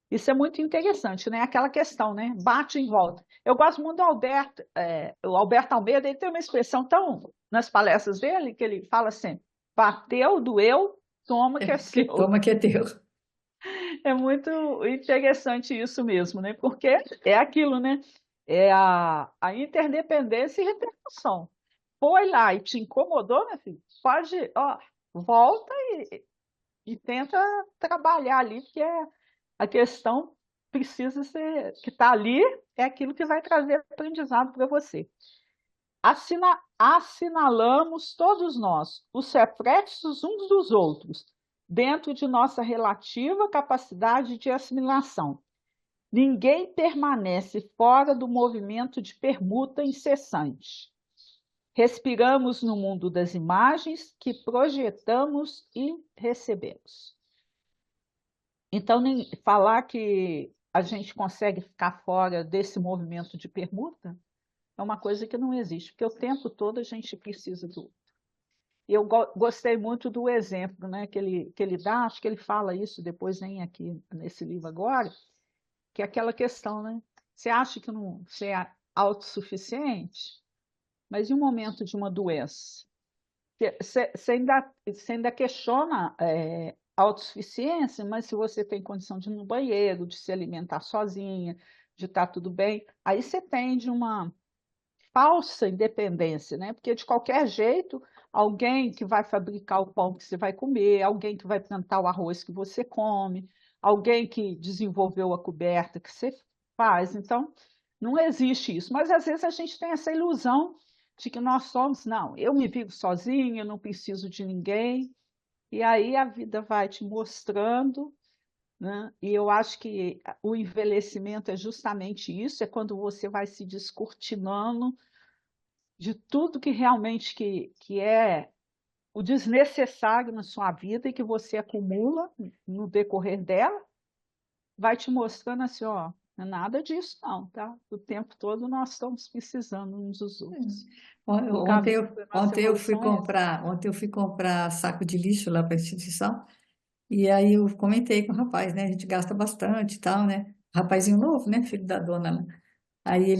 Isso é muito interessante, né? Aquela questão, né? Bate em volta. Eu gosto muito do Alberto, o Alberto Almeida, ele tem uma expressão tão nas palestras dele que ele fala assim: bateu, doeu, toma que é seu. Toma que é teu. É muito interessante isso mesmo, né? Porque é aquilo, né? É a interdependência e repercussão. Foi lá e te incomodou, né, filho? Pode, ó, volta e tenta trabalhar ali, porque a questão precisa ser, que está ali, é aquilo que vai trazer aprendizado para você. Assinalamos todos nós os reflexos uns dos outros, dentro de nossa relativa capacidade de assimilação. Ninguém permanece fora do movimento de permuta incessante. Respiramos no mundo das imagens que projetamos e recebemos. Então, falar que a gente consegue ficar fora desse movimento de permuta é uma coisa que não existe, porque o tempo todo a gente precisa do. Eu gostei muito do exemplo, né, que ele dá, acho que ele fala isso depois nem aqui nesse livro agora, que é aquela questão, né? Você acha que não, você é autossuficiente, mas em um momento de uma doença, você ainda questiona a autossuficiência, mas se você tem condição de ir no banheiro, de se alimentar sozinha, de estar tudo bem, aí você tem de uma falsa independência, né? Porque de qualquer jeito, alguém que vai fabricar o pão que você vai comer, alguém que vai plantar o arroz que você come, alguém que desenvolveu a coberta que você faz. Então, não existe isso. Mas às vezes a gente tem essa ilusão de que nós somos, não, eu me vivo sozinha, eu não preciso de ninguém. E aí a vida vai te mostrando, né? E eu acho que o envelhecimento é justamente isso, é quando você vai se descortinando de tudo que realmente que é o desnecessário na sua vida e que você acumula no decorrer dela, vai te mostrando assim, ó, não é nada disso não, tá? O tempo todo nós estamos precisando uns dos outros. O Ontem caminho eu, da nossa ontem eu fui evolução é esse. comprar, ontem eu fui comprar saco de lixo lá para a instituição e aí eu comentei com o rapaz, né? A gente gasta bastante e tal, né? Rapazinho novo, né? Filho da dona lá. Aí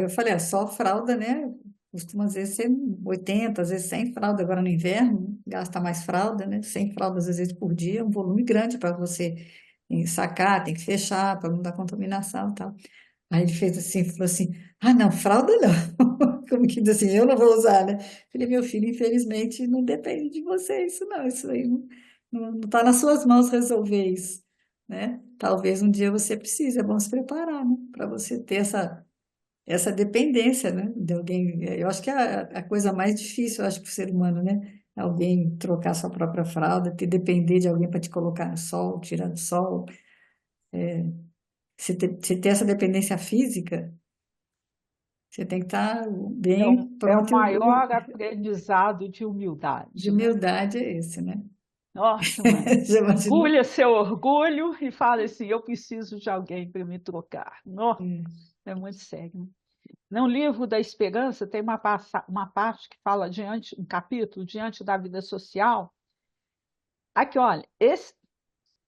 eu falei, só fralda, né? Costuma às vezes ser 80, às vezes 100 fralda agora no inverno, gasta mais fralda, né? 100 fraldas às vezes por dia, um volume grande para você sacar, tem que fechar para não dar contaminação e tal. Aí ele fez assim, falou assim: ah, não, fralda não. Como que diz assim, eu não vou usar, né? Falei, meu filho, infelizmente não depende de você isso, não. Isso aí não tá nas suas mãos resolver isso, né? Talvez um dia você precise, é bom se preparar, né? Para você ter essa dependência, né? De alguém. Eu acho que é a coisa mais difícil, eu acho, para o ser humano, né? Alguém trocar sua própria fralda, ter depender de alguém para te colocar no sol, tirar do sol. Se ter essa dependência física. Você tem que estar bem É o pronto maior aprendizado de de humildade, né? humildade é esse, né? Nossa, mãe. Já imaginou? Engulha seu orgulho e fala assim: eu preciso de alguém para me trocar. Não, É. é muito sério, né? No livro da Esperança tem uma parte que fala diante, um capítulo diante da vida social. Aqui, olha,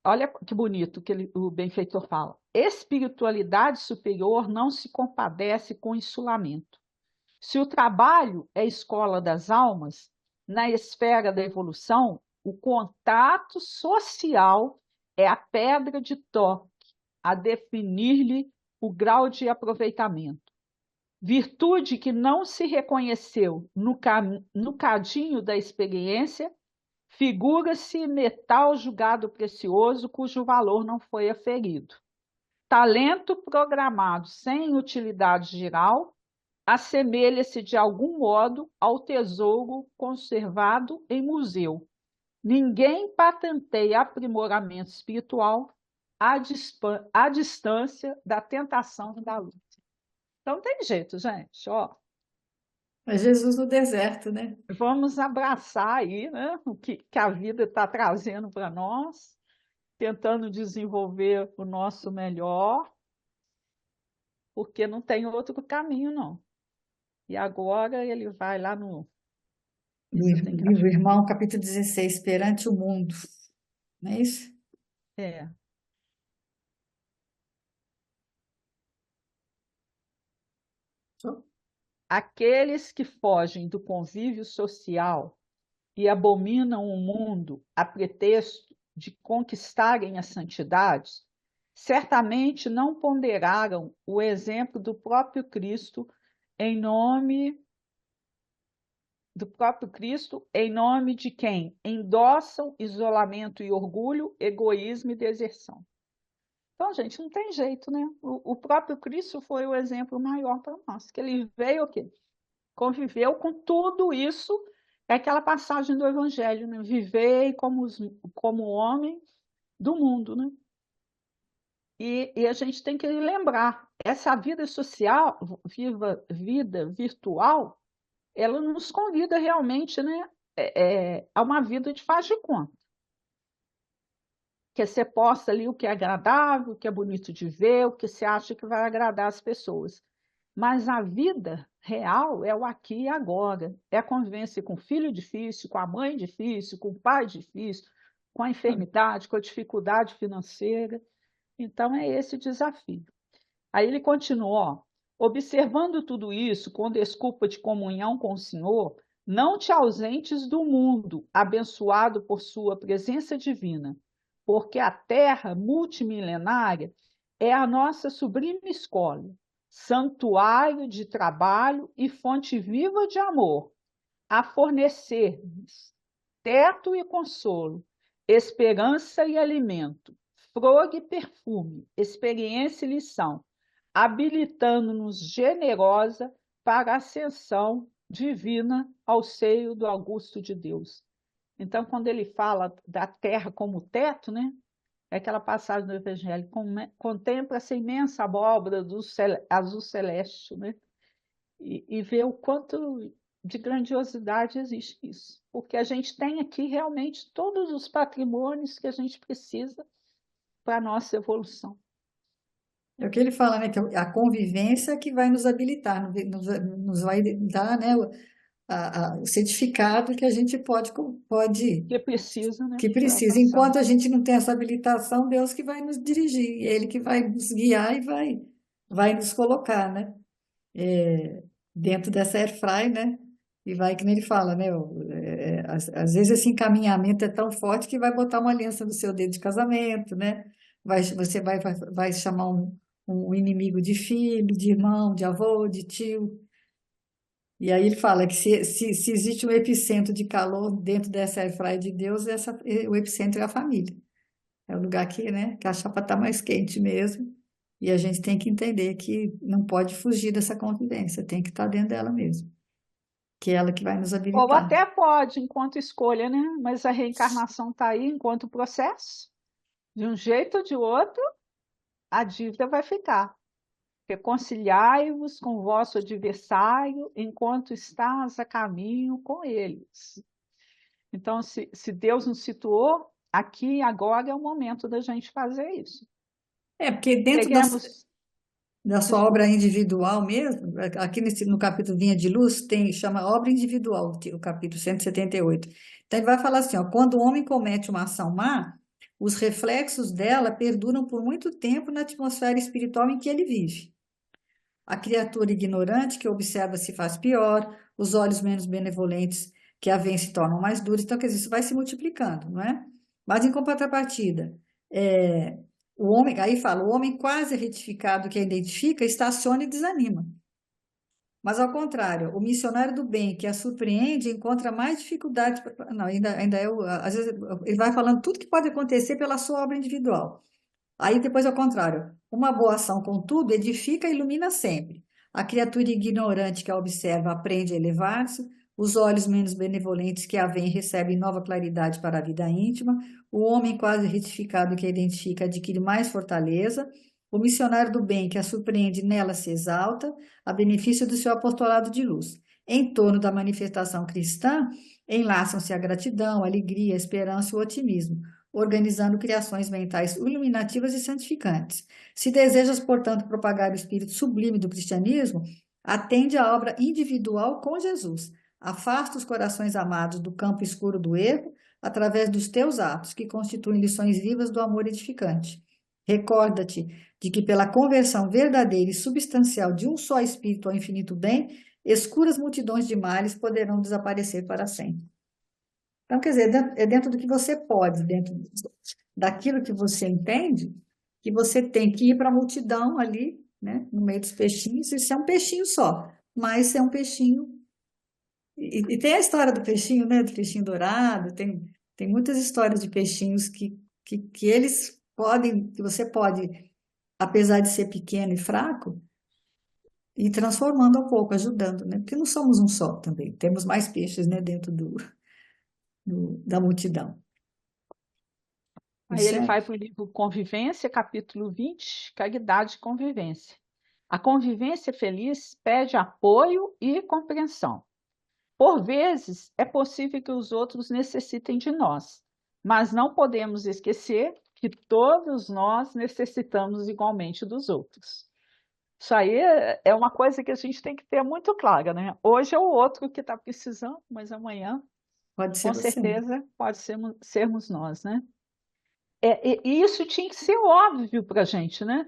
olha que bonito que o benfeitor fala. Espiritualidade superior não se compadece com insulamento. Se o trabalho é a escola das almas, na esfera da evolução, o contato social é a pedra de toque a definir-lhe o grau de aproveitamento. Virtude que não se reconheceu no cadinho da experiência, figura-se metal julgado precioso cujo valor não foi aferido. Talento programado sem utilidade geral, assemelha-se de algum modo ao tesouro conservado em museu. Ninguém patenteia aprimoramento espiritual à distância da tentação e da luta. Então tem jeito, gente. Ó, É Jesus no deserto, né? vamos abraçar aí, né, o que a vida está trazendo para nós, tentando desenvolver o nosso melhor, porque não tem outro caminho, não. E agora ele vai lá no. Isso eu tenho que Livro achar. Irmão, capítulo 16, perante o mundo. Não é isso? É. Aqueles que fogem do convívio social e abominam o mundo a pretexto de conquistarem a santidade, certamente não ponderaram o exemplo em nome de quem endossam isolamento e orgulho, egoísmo e deserção. Então, gente, não tem jeito, né? O próprio Cristo foi o exemplo maior para nós, que ele veio o quê? Conviveu com tudo isso É aquela passagem do Evangelho, né? Viver como homem do mundo, né? E a gente tem que lembrar, essa vida social, vida virtual, ela nos convida realmente, né, a uma vida de faz de conta. Que você posta ali o que é agradável, o que é bonito de ver, o que você acha que vai agradar as pessoas. Mas a vida real é o aqui e agora. É a convivência com o filho difícil, com a mãe difícil, com o pai difícil, com a enfermidade, com a dificuldade financeira. Então, é esse o desafio. Aí ele continuou, ó, observando tudo isso com desculpa de comunhão com o Senhor, não te ausentes do mundo, abençoado por sua presença divina, porque a terra multimilenária é a nossa sublime escola, santuário de trabalho e fonte viva de amor, a fornecer-nos teto e consolo, esperança e alimento, flor e perfume, experiência e lição, habilitando-nos generosa para a ascensão divina ao seio do augusto de Deus. Então, quando ele fala da terra como teto, né? É aquela passagem do Evangelho, contempla essa imensa abóbora do azul celeste, né? E ver o quanto de grandiosidade existe isso. Porque a gente tem aqui realmente todos os patrimônios que a gente precisa para a nossa evolução. É o que ele fala, né? Que a convivência que vai nos habilitar, nos vai dar, né, o certificado que a gente pode, Que precisa, né, que para precisa. passar. Enquanto a gente não tem essa habilitação, Deus que vai nos dirigir, é Ele que vai nos guiar e vai nos colocar, né? Dentro dessa airfry, né? E vai, que nem ele fala, né? Às vezes esse encaminhamento é tão forte que vai botar uma aliança no seu dedo de casamento, né? Você vai chamar um inimigo de filho, de irmão, de avô, de tio. E aí ele fala que se existe um epicentro de calor dentro dessa airfry de Deus, o epicentro é a família. É o lugar que, né, que a chapa está mais quente mesmo. E a gente tem que entender que não pode fugir dessa convivência, tem que estar dentro dela mesmo, que é ela que vai nos Ou habilitar. até pode, enquanto escolha, né? Mas a reencarnação está aí enquanto processo. De um jeito ou de outro, a dívida vai ficar. Reconciliai-vos com o vosso adversário enquanto estás a caminho com eles. Então, se Deus nos situou, aqui e agora é o momento da gente fazer isso. Porque dentro Peguemos, da sua obra desculpa, individual mesmo, aqui no capítulo Vinha de Luz, chama obra individual, o capítulo 178. Então ele vai falar assim, ó, quando o homem comete uma ação má, os reflexos dela perduram por muito tempo na atmosfera espiritual em que ele vive. A criatura ignorante que observa se faz pior, os olhos menos benevolentes que a veem se tornam mais duros. Então, quer dizer, isso vai se multiplicando, não é? Mas, em contrapartida, é, o homem, aí fala, o homem quase retificado que a identifica, estaciona e desanima. Mas, ao contrário, o missionário do bem que a surpreende encontra mais dificuldade. Não, ainda é às vezes ele vai falando tudo que pode acontecer pela sua obra individual. Aí depois ao contrário, uma boa ação, contudo, edifica e ilumina sempre. A criatura ignorante que a observa aprende a elevar-se, os olhos menos benevolentes que a veem recebem nova claridade para a vida íntima, o homem quase retificado que a identifica adquire mais fortaleza, o missionário do bem que a surpreende nela se exalta, a benefício do seu apostolado de luz. Em torno da manifestação cristã, enlaçam-se a gratidão, a alegria, a esperança e o otimismo organizando criações mentais iluminativas e santificantes. Se desejas, portanto, propagar o espírito sublime do cristianismo, atende à obra individual com Jesus. Afasta os corações amados do campo escuro do erro através dos teus atos, que constituem lições vivas do amor edificante. Recorda-te de que, pela conversão verdadeira e substancial de um só espírito ao infinito bem, escuras multidões de males poderão desaparecer para sempre. Então, quer dizer, é dentro do que você pode, dentro daquilo que você entende, que você tem que ir para a multidão ali, né, no meio dos peixinhos, isso é um peixinho só, mas é um peixinho. E tem a história do peixinho, né, do peixinho dourado, tem muitas histórias de peixinhos que eles podem, que você pode, apesar de ser pequeno e fraco, e transformando um pouco, ajudando, né? Porque não somos um só também, temos mais peixes, né, dentro da multidão. Aí Isso ele é, vai para o livro Convivência, capítulo 20, Caridade e Convivência. A convivência feliz pede apoio e compreensão. Por vezes, é possível que os outros necessitem de nós, mas não podemos esquecer que todos nós necessitamos igualmente dos outros. Isso aí é uma coisa que a gente tem que ter muito clara, né? Hoje é o outro que está precisando, mas amanhã, pode ser com você. certeza, pode sermos nós, né? E isso tinha que ser óbvio para a gente, né?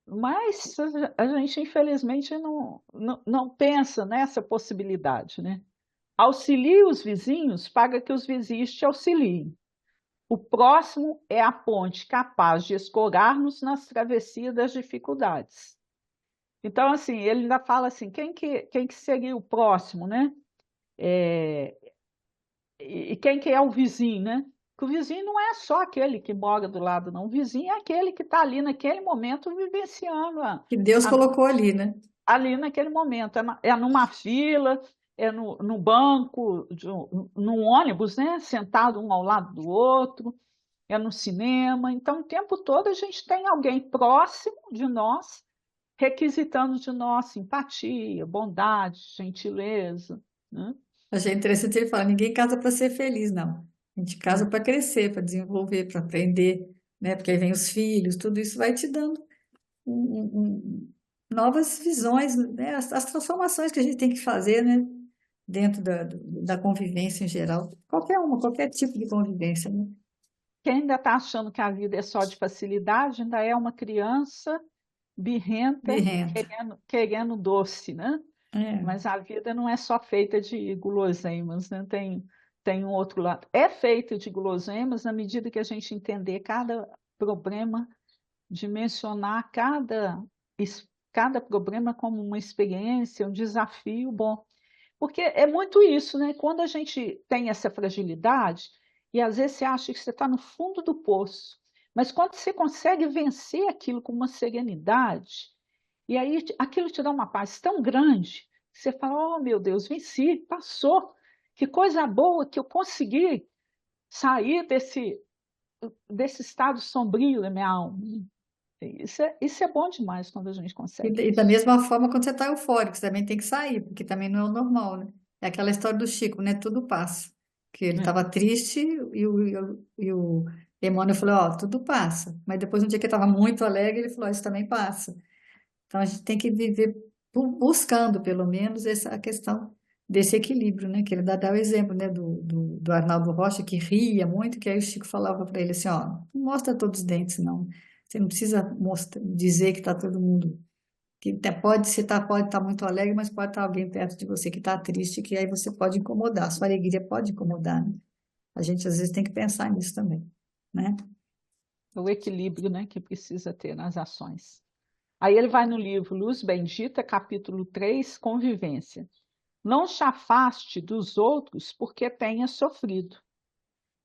Mas a gente, infelizmente, não pensa nessa possibilidade, né? Auxilie os vizinhos para que os vizinhos te auxiliem. O próximo é a ponte capaz de escorar-nos nas travessias das dificuldades. Então, assim, ele ainda fala assim, quem que seria o próximo, né? É, e quem que é o vizinho, né? Que o vizinho não é só aquele que mora do lado, não. O vizinho é aquele que está ali naquele momento vivenciando Que Deus a- colocou ali, né? ali naquele momento. É numa fila, é no banco, num ônibus, né? Sentado um ao lado do outro, é no cinema. Então, o tempo todo a gente tem alguém próximo de nós, requisitando de nós simpatia, bondade, gentileza, né? Achei interessante ele falar, ninguém casa para ser feliz, não. A gente casa É. para crescer, para desenvolver, para aprender, né? Porque aí vem os filhos, tudo isso vai te dando novas visões, né? As transformações que a gente tem que fazer, né? Dentro da convivência em geral. Qualquer uma, qualquer tipo de convivência, né? Quem ainda está achando que a vida é só de facilidade, ainda é uma criança birrenta, Birrenta. querendo doce, né? É. Mas a vida não é só feita de guloseimas, né? Tem um outro lado. É feita de guloseimas na medida que a gente entender cada problema, dimensionar cada problema como uma experiência, um desafio bom. Porque é muito isso, né? Quando a gente tem essa fragilidade, e às vezes você acha que você está no fundo do poço, mas quando você consegue vencer aquilo com uma serenidade, e aí aquilo te dá uma paz tão grande, que você fala: Oh, meu Deus, venci, passou, que coisa boa que eu consegui sair desse estado sombrio da minha alma. Isso é bom demais quando a gente consegue E da isso. mesma forma, quando você está eufórico, você também tem que sair, porque também não é o normal, né? É aquela história do Chico, né? Tudo passa. Que ele É. estava triste e o Emmanuel falou, ó, tudo passa. Mas depois, um dia que ele estava muito alegre, ele falou, ó, isso também passa. Então, a gente tem que viver buscando, pelo menos, essa questão desse equilíbrio, né? Que ele dá o exemplo, né? Do Arnaldo Rocha, que ria muito, que aí o Chico falava para ele assim, ó, não mostra todos os dentes, não. Você não precisa dizer que está todo mundo que pode estar muito alegre, mas pode estar alguém perto de você que está triste, que aí você pode incomodar. Sua alegria pode incomodar, né? A gente às vezes tem que pensar nisso também, né? O equilíbrio, né, que precisa ter nas ações. Aí ele vai no livro Luz Bendita, capítulo 3, Convivência. Não te afaste dos outros porque tenhas sofrido.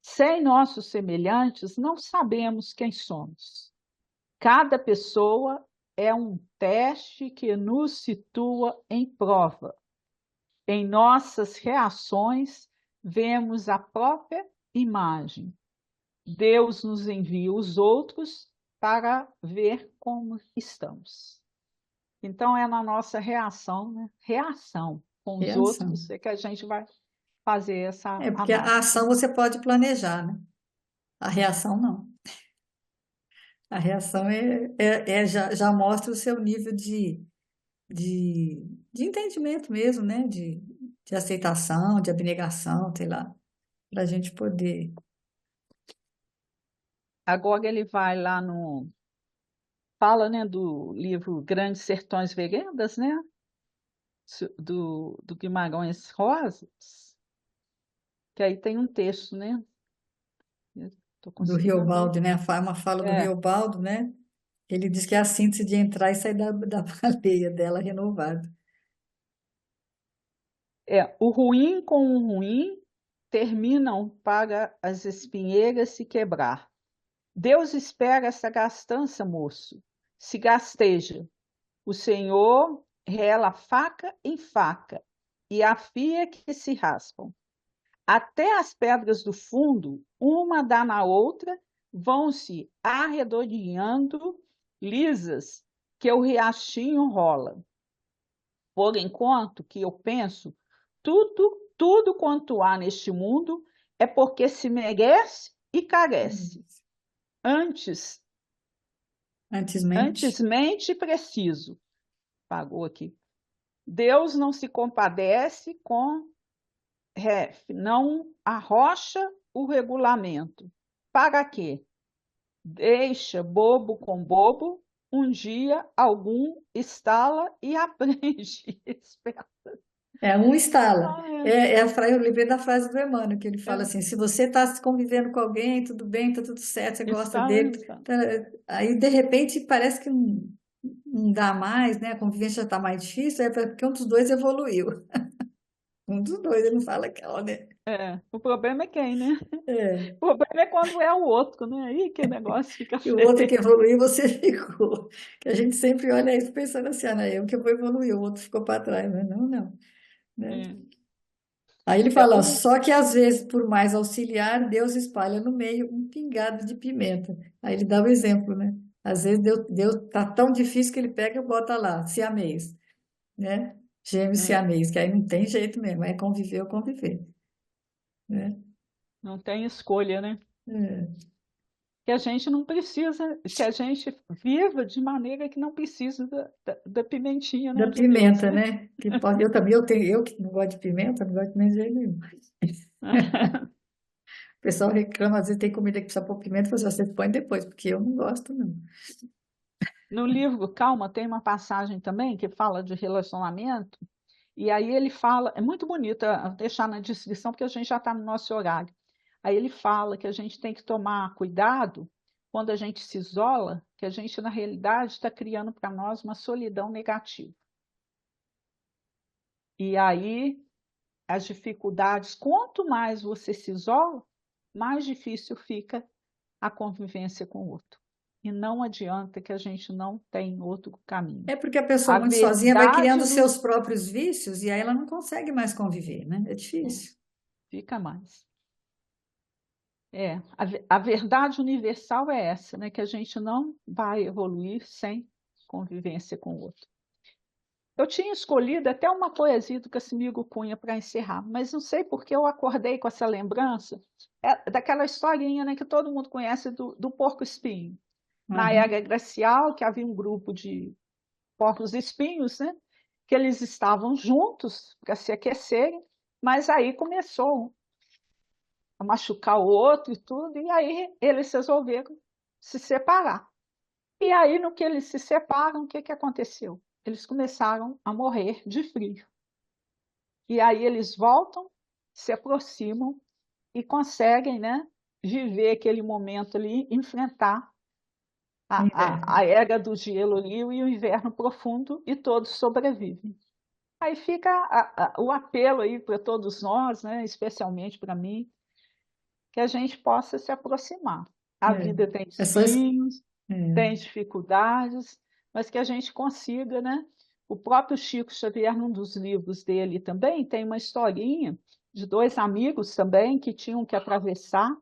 Sem nossos semelhantes, não sabemos quem somos. Cada pessoa é um teste que nos situa em prova. Em nossas reações, vemos a própria imagem. Deus nos envia os outros para ver como estamos. Então, é na nossa reação, né? Reação com os Reação. outros é que a gente vai fazer essa É, porque a análise. ação você pode planejar, né? A reação não. A reação já mostra o seu nível de, de entendimento mesmo, né? De aceitação, de abnegação, sei lá, para a gente poder. Agora ele vai lá no. Fala, né, do livro Grandes Sertões Veredas, né? Do Guimarães Rosas, que aí tem um texto, né? Estou Do conseguindo ver. Riobaldo, né? Uma fala do É, Riobaldo, né? Ele diz que é a síntese de entrar e sair da baleia dela renovado. o ruim com o ruim terminam para as espinheiras se quebrar. Deus espera essa gastança, moço. Se gasteja. O Senhor rela faca em faca, e afia que se raspam. Até as pedras do fundo, uma dá na outra, vão se arredondando, lisas, que o riachinho rola. Por enquanto que eu penso, tudo quanto há neste mundo é porque se merece e carece. Antes, Antes mente. antes mente preciso. Pagou aqui. Deus não se compadece com ref, não arrocha o regulamento. Para quê? Deixa bobo com bobo, um dia algum estala e aprende. É, um estala. Ah, É a frase, eu lembrei da frase do Emmanuel, que ele é, fala assim: se você está convivendo com alguém, tudo bem, está tudo certo, você gosta estala, dele, estala. aí de repente parece que não dá mais, né? A convivência já está mais difícil, é porque um dos dois evoluiu. Um dos dois, ele não fala aquela, né? É, o problema é quem, né? É, O problema é quando é o outro, né? Aí que o negócio fica e o outro que feio. evoluiu, você ficou. Que a gente sempre olha isso pensando assim: ah, não, eu que vou evoluir, o outro ficou para trás, mas não, não. Né? É, Aí ele é fala, o, só que às vezes, por mais auxiliar, Deus espalha no meio um pingado de pimenta. Aí ele dá o exemplo, né? Às vezes Deus tá tão difícil que ele pega e bota lá, siamês, né? Gêmeos é, siamês, que aí não tem jeito mesmo, é conviver ou conviver, né? não tem escolha, né? É. Que a gente não precisa, que a gente viva de maneira que não precisa da pimentinha, Da né, de Deus, pimenta, né? né? Que pode, eu também, eu que não gosto de pimenta, não gosto de pimenta de jeito nenhum. O pessoal reclama, às vezes tem comida que precisa pôr pimenta, você põe depois, porque eu não gosto, não. No livro Calma tem uma passagem também que fala de relacionamento, e aí ele fala, é muito bonito, vou deixar na descrição, porque a gente já está no nosso horário. Aí ele fala que a gente tem que tomar cuidado quando a gente se isola, que a gente, na realidade, está criando para nós uma solidão negativa. E aí as dificuldades, quanto mais você se isola, mais difícil fica a convivência com o outro. E não adianta que a gente não tem outro caminho. É porque a pessoa A muito sozinha vai verdade criando não seus próprios vícios e aí ela não consegue mais conviver, né? É difícil. fica mais. A verdade universal é essa, né? Que a gente não vai evoluir sem convivência com o outro. Eu tinha escolhido até uma poesia do Cassimiro Cunha para encerrar, mas não sei por que eu acordei com essa lembrança daquela historinha, né, que todo mundo conhece do porco-espinho. Na Aham. era glacial, que havia um grupo de porcos-espinhos, né, que eles estavam juntos para se aquecerem, mas aí começou a machucar o outro e tudo, e aí eles resolveram se separar. E aí, no que eles se separam, o que que aconteceu? Eles começaram a morrer de frio. E aí eles voltam, se aproximam e conseguem, né, viver aquele momento ali, enfrentar a Inverno. era do gelo ali e o inverno profundo, e todos sobrevivem. Aí fica o apelo aí para todos nós, né, especialmente para mim, que a gente possa se aproximar. A É, vida tem é só espinhos, é. tem dificuldades, mas que a gente consiga, né? O próprio Chico Xavier, num dos livros dele também, tem uma historinha de dois amigos também que tinham que atravessar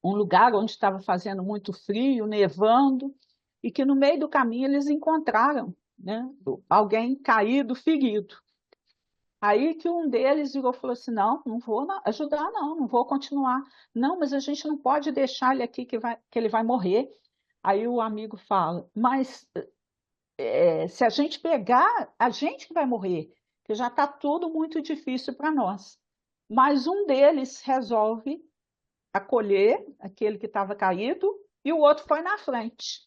um lugar onde estava fazendo muito frio, nevando, e que no meio do caminho eles encontraram, né, alguém caído, ferido. Aí que um deles virou e falou assim: não, não vou ajudar, não, não vou continuar. Não, mas a gente não pode deixar ele aqui que ele vai morrer. Aí o amigo fala: mas se a gente pegar, a gente que vai morrer, que já está tudo muito difícil para nós. Mas um deles resolve acolher aquele que estava caído e o outro foi na frente.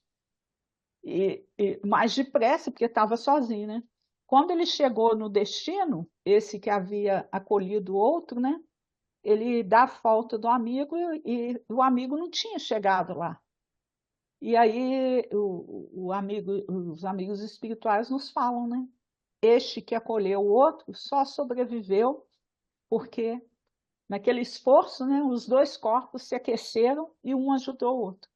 E mais depressa, porque estava sozinho, né? Quando ele chegou no destino, esse que havia acolhido o outro, né? Ele dá falta do amigo e o amigo não tinha chegado lá. E aí o amigo, os amigos espirituais nos falam, né? Este que acolheu o outro só sobreviveu porque naquele esforço, né, os dois corpos se aqueceram e um ajudou o outro.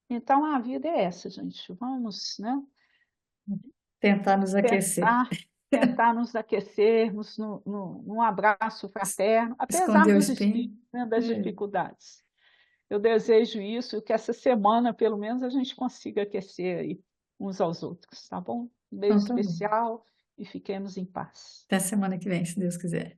Então a vida é essa, gente. Vamos, né? Tentar nos aquecer. tentar, tentar nos aquecermos num abraço fraterno, apesar Esconder o dos espinho. espinhos, né, das É. dificuldades. Eu desejo isso, que essa semana, pelo menos, a gente consiga aquecer aí uns aos outros, tá bom? Um beijo Então tá bom. especial e fiquemos em paz. Até semana que vem, se Deus quiser.